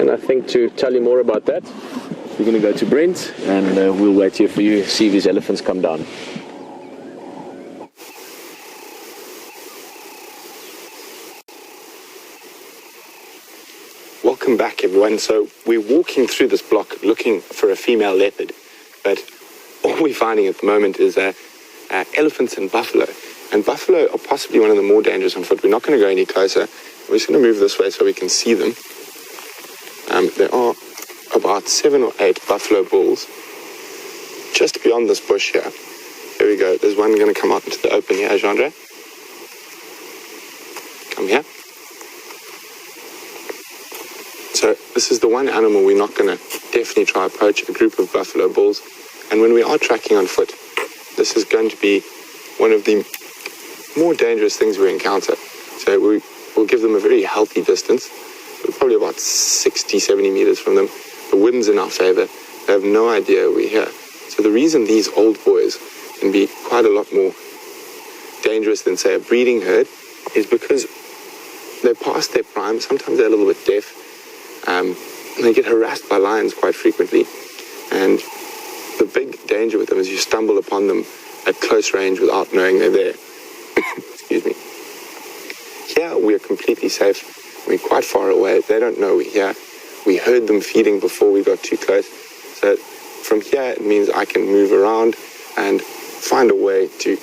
I think to tell you more about that, we're going to go to Brent, and we'll wait here for you, see if these elephants come down. Welcome back, everyone. So we're walking through this block looking for a female leopard, but all we're finding at the moment is elephants and buffalo. And buffalo are possibly one of the more dangerous on foot. We're not going to go any closer. We're just going to move this way so we can see them. There are about 7 or 8 buffalo bulls just beyond this bush here. There we go. There's one going to come out into the open here, Jeandre. Come here. So this is the one animal we're not going to definitely try to approach, a group of buffalo bulls. And when we are tracking on foot, this is going to be one of the more dangerous things we encounter. So we'll give them a very healthy distance. We're probably about 60, 70 meters from them. The wind's in our favor. They have no idea we're here. So the reason these old boys can be quite a lot more dangerous than, say, a breeding herd is because they're past their prime. Sometimes they're a little bit deaf. They get harassed by lions quite frequently. And the big danger with them is you stumble upon them at close range without knowing they're there. Excuse me. Here we are completely safe. We're quite far away. They don't know we're here. We heard them feeding before we got too close. So from here it means I can move around and find a way to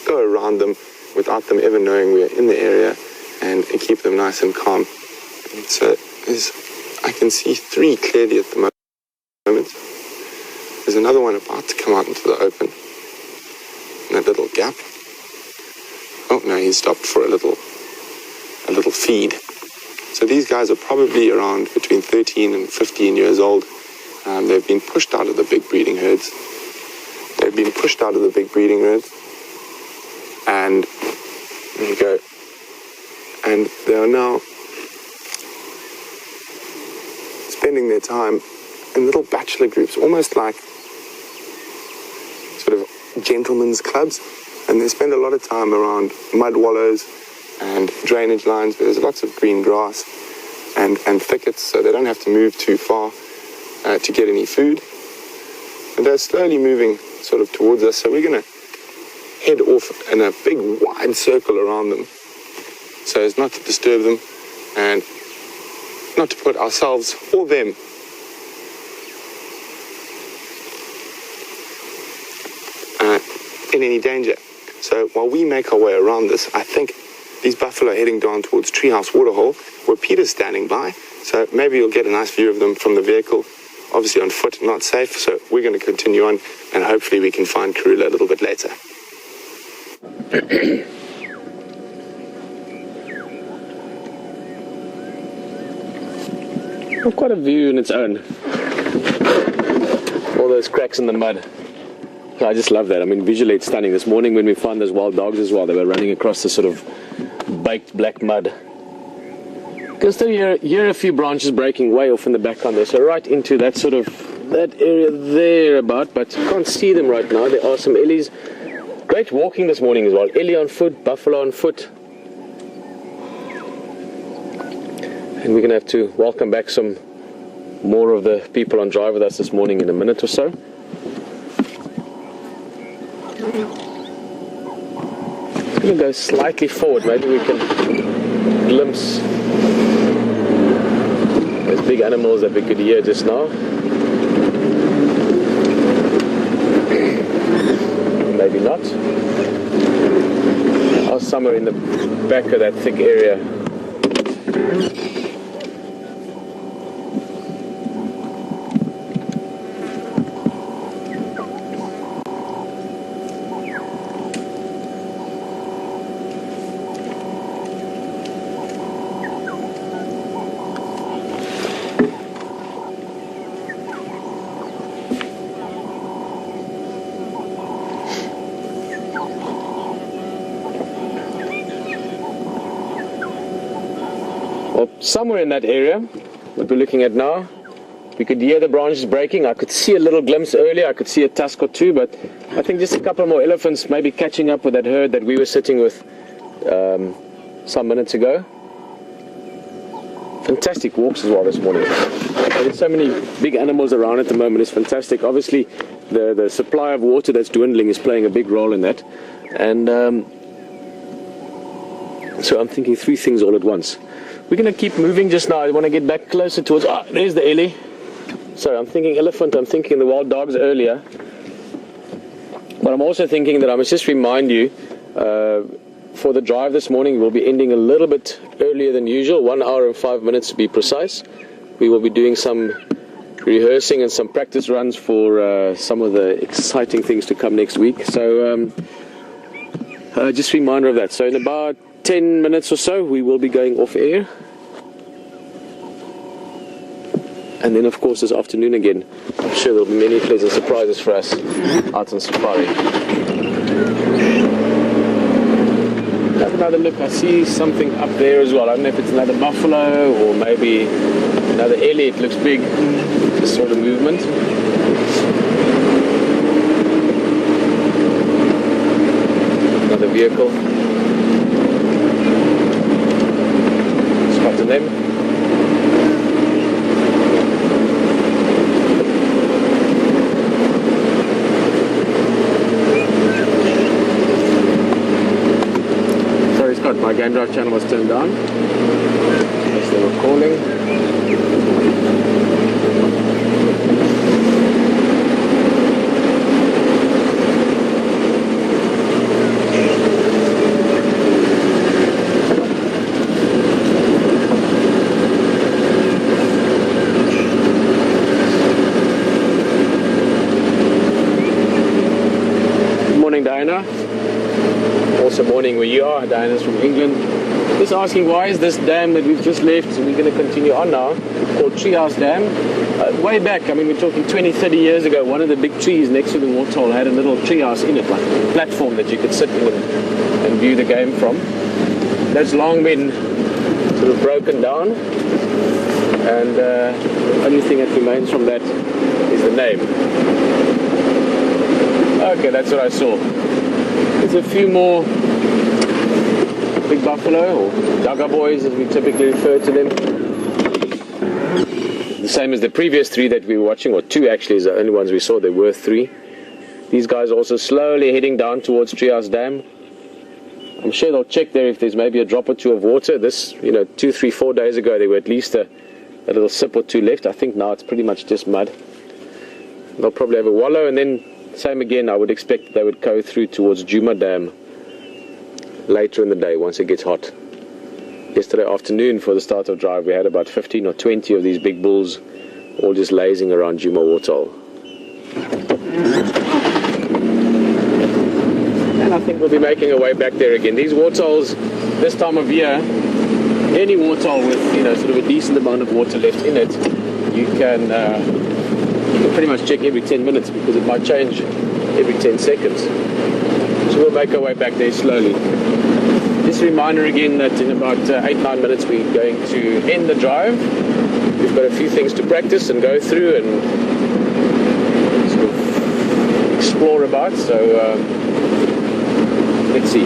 go around them without them ever knowing we're in the area and keep them nice and calm. And so I can see 3 clearly at the moment. There's another one about to come out into the open in that little gap. Oh no, he stopped for a little feed. So these guys are probably around between 13 and 15 years old. They've been pushed out of the big breeding herds. And there you go. And they are now spending their time in little bachelor groups, almost like sort of gentlemen's clubs. And they spend a lot of time around mud wallows and drainage lines where there's lots of green grass and thickets, so they don't have to move too far to get any food. And they're slowly moving sort of towards us, so we're going to head off in a big wide circle around them so as not to disturb them and not to put ourselves or them in any danger. So while we make our way around this, I think these buffalo are heading down towards Treehouse Waterhole, where Peter's standing by. So maybe you'll get a nice view of them from the vehicle. Obviously on foot, not safe, so we're going to continue on, and hopefully we can find Karula a little bit later. Well, quite a view in its own. All those cracks in the mud. I just love that. I mean, visually it's stunning. This morning when we found those wild dogs as well, they were running across the sort of baked black mud. You can still hear a few branches breaking way off in the background there, so right into that sort of, that area there about, but you can't see them right now. There are some ellies. Great walking this morning as well. Ellie on foot, buffalo on foot. And we're going to have to welcome back some more of the people on drive with us this morning in a minute or so. I'm going to go slightly forward. Maybe we can glimpse those big animals that we could hear just now. Maybe not. Or somewhere in the back of that thick area. Somewhere in that area that we're looking at now, we could hear the branches breaking. I could see a little glimpse earlier. I could see a tusk or two, but I think just a couple more elephants maybe catching up with that herd that we were sitting with some minutes ago. Fantastic walks as well this morning. There's so many big animals around at the moment. It's fantastic. Obviously, the supply of water that's dwindling is playing a big role in that. And so I'm thinking 3 things all at once. We're going to keep moving just now. I want to get back closer towards... Ah, there's the Ellie. Sorry, I'm thinking elephant. I'm thinking the wild dogs earlier. But I'm also thinking that I must just remind you, for the drive this morning, we'll be ending a little bit earlier than usual, 1 hour and 5 minutes to be precise. We will be doing some rehearsing and some practice runs for some of the exciting things to come next week. So just a reminder of that. So in about 10 minutes or so, we will be going off air. And then, of course, this afternoon again, I'm sure there'll be many pleasant surprises for us out on safari. Have another look. I see something up there as well. I don't know if it's another buffalo or maybe another ellie. It looks big, this sort of movement. Another vehicle. Spotted them. My game drive channel was turned on as they were calling. Good morning, Diana. Also morning where you are. Diana's from England. Just asking, why is this dam that we've just left, we're going to continue on now, called Treehouse Dam? Way back, I mean, we're talking 20, 30 years ago, one of the big trees next to the waterhole had a little treehouse in it, like a platform that you could sit in and view the game from. That's long been sort of broken down, and the only thing that remains from that is the name. Okay, that's what I saw. There's a few more big buffalo, or dagga boys as we typically refer to them. The same as the previous three that we were watching, or two actually is the only ones we saw. There were three. These guys are also slowly heading down towards Treehouse Dam. I'm sure they'll check there if there's maybe a drop or two of water. This, 2, 3, 4 days ago there were at least a little sip or two left. I think now it's pretty much just mud. They'll probably have a wallow, and then same again, I would expect they would go through towards Djuma Dam later in the day once it gets hot. Yesterday afternoon for the start of drive we had about 15 or 20 of these big bulls all just lazing around Djuma Waterhole. And I think we'll be making our way back there again. These waterholes this time of year, any waterhole with sort of a decent amount of water left in it, you can pretty much check every 10 minutes because it might change every 10 seconds. So we'll make our way back there slowly. Just a reminder again that in about 8-9 minutes we're going to end the drive. We've got a few things to practice and go through and sort of explore about. So let's see.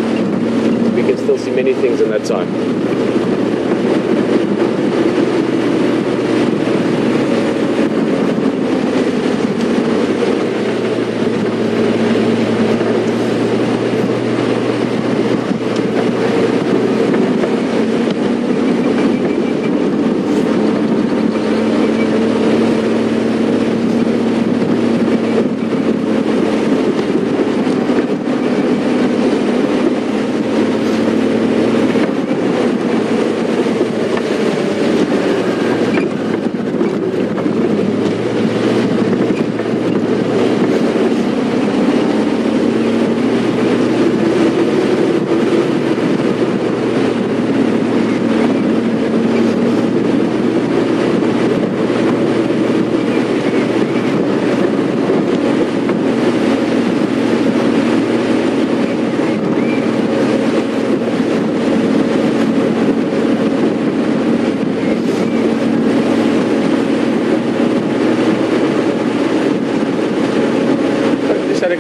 We can still see many things in that time.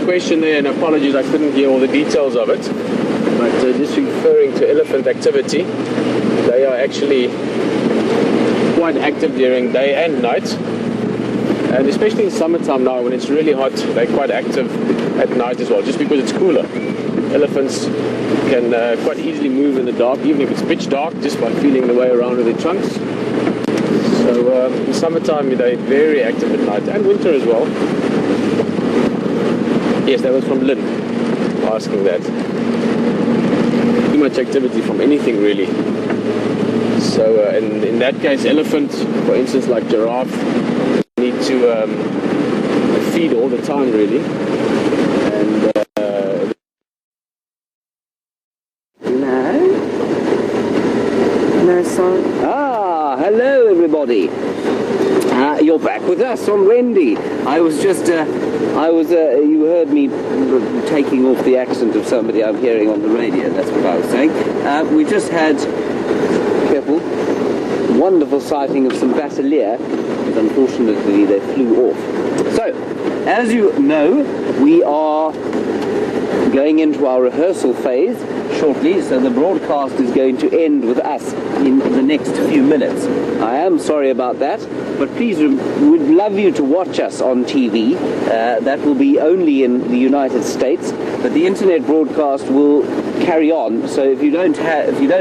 Question there, and apologies I couldn't hear all the details of it, but just referring to elephant activity, they are actually quite active during day and night, And especially in summertime now, when it's really hot, they're quite active at night as well, just because it's cooler. Elephants can quite easily move in the dark, even if it's pitch dark, just by feeling the way around with their trunks. So in summertime, they're very active at night, and winter as well. Yes, that was from Lynn, asking that. Too much activity from anything, really. So in that case, elephant, for instance, like giraffe, need to feed all the time, really. And no son. Hello everybody. You're back with us on Wendy. I was just, you heard me taking off the accent of somebody I'm hearing on the radio. That's what I was saying. We just had, careful, wonderful sighting of some basileia, but unfortunately they flew off. So, as you know, we are going into our rehearsal phase shortly, so the broadcast is going to end with us in the next few minutes. I am sorry about that, but please, we'd love you to watch us on TV. That will be only in the United States, but the internet broadcast will carry on. So if you don't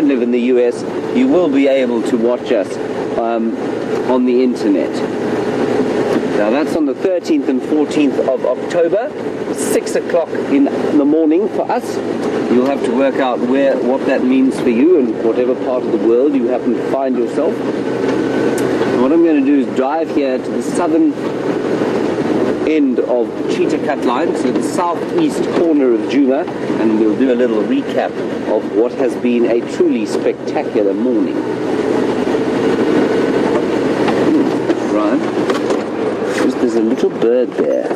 live in the US, you will be able to watch us on the internet. Now that's on the 13th and 14th of October, 6 o'clock in the morning for us. You'll have to work out what that means for you in whatever part of the world you happen to find yourself. And what I'm going to do is drive here to the southern end of Cheetah Cut Line, so the southeast corner of Djuma, and we'll do a little recap of what has been a truly spectacular morning. Bryan, there's a little bird there.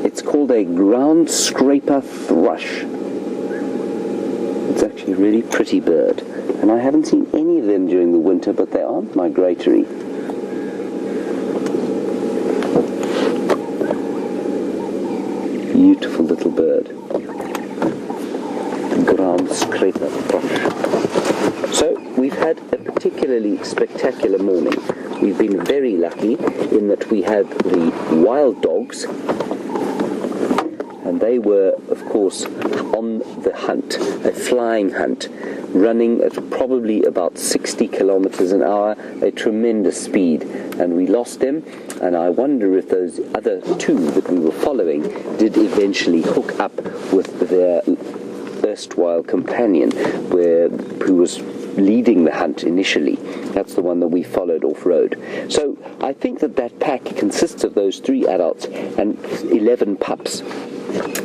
It's called a ground scraper thrush. It's actually a really pretty bird, and I haven't seen any of them during the winter, but they aren't migratory. Beautiful little bird. Ground scraper thrush. So we've had a particularly spectacular morning. We've been very lucky in that we had the wild dogs, and they were, of course, on the hunt, a flying hunt, running at probably about 60 kilometers an hour, a tremendous speed, and we lost them. And I wonder if those other two that we were following did eventually hook up with their erstwhile companion, who was leading the hunt initially. That's the one that we followed off-road. So I think that pack consists of those 3 adults and 11 pups.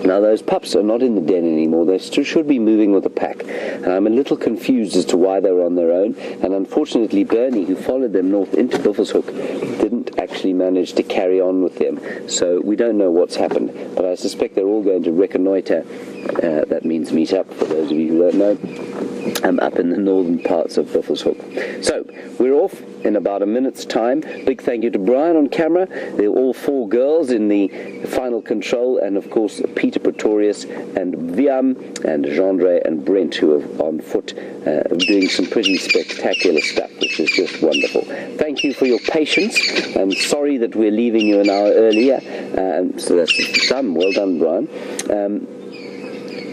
Now those pups are not in the den anymore. They still should be moving with the pack. And I'm a little confused as to why they were on their own. And unfortunately Bernie, who followed them north into Buffelshoek, didn't actually manage to carry on with them. So we don't know what's happened. But I suspect they're all going to reconnoiter. That means meet up, for those of you who don't know. Up in the northern parts of Buffelshoek. So we're off in about a minute's time. Big thank you to Bryan on camera. They're all 4 girls in the final control, and of course Pieter Pretorius and Wium and Gendre and Brent, who are on foot doing some pretty spectacular stuff, which is just wonderful. Thank you for your patience. I'm sorry that we're leaving you an hour earlier. So that's done. Well done, Bryan.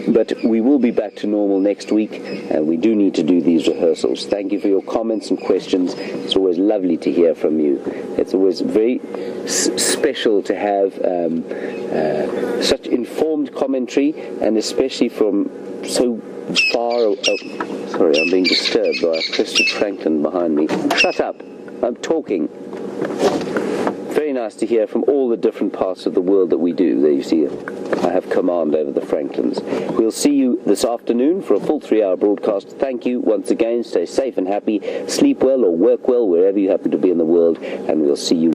But we will be back to normal next week, and we do need to do these rehearsals. Thank you for your comments and questions. It's always lovely to hear from you. It's always very special to have such informed commentary, and especially from so far... Oh, sorry, I'm being disturbed by Christopher Franklin behind me. Shut up. I'm talking. Very nice to hear from all the different parts of the world that we do. There you see, I have command over the Franklins. We'll see you this afternoon for a full 3-hour broadcast. Thank you once again. Stay safe and happy. Sleep well or work well wherever you happen to be in the world, and we'll see you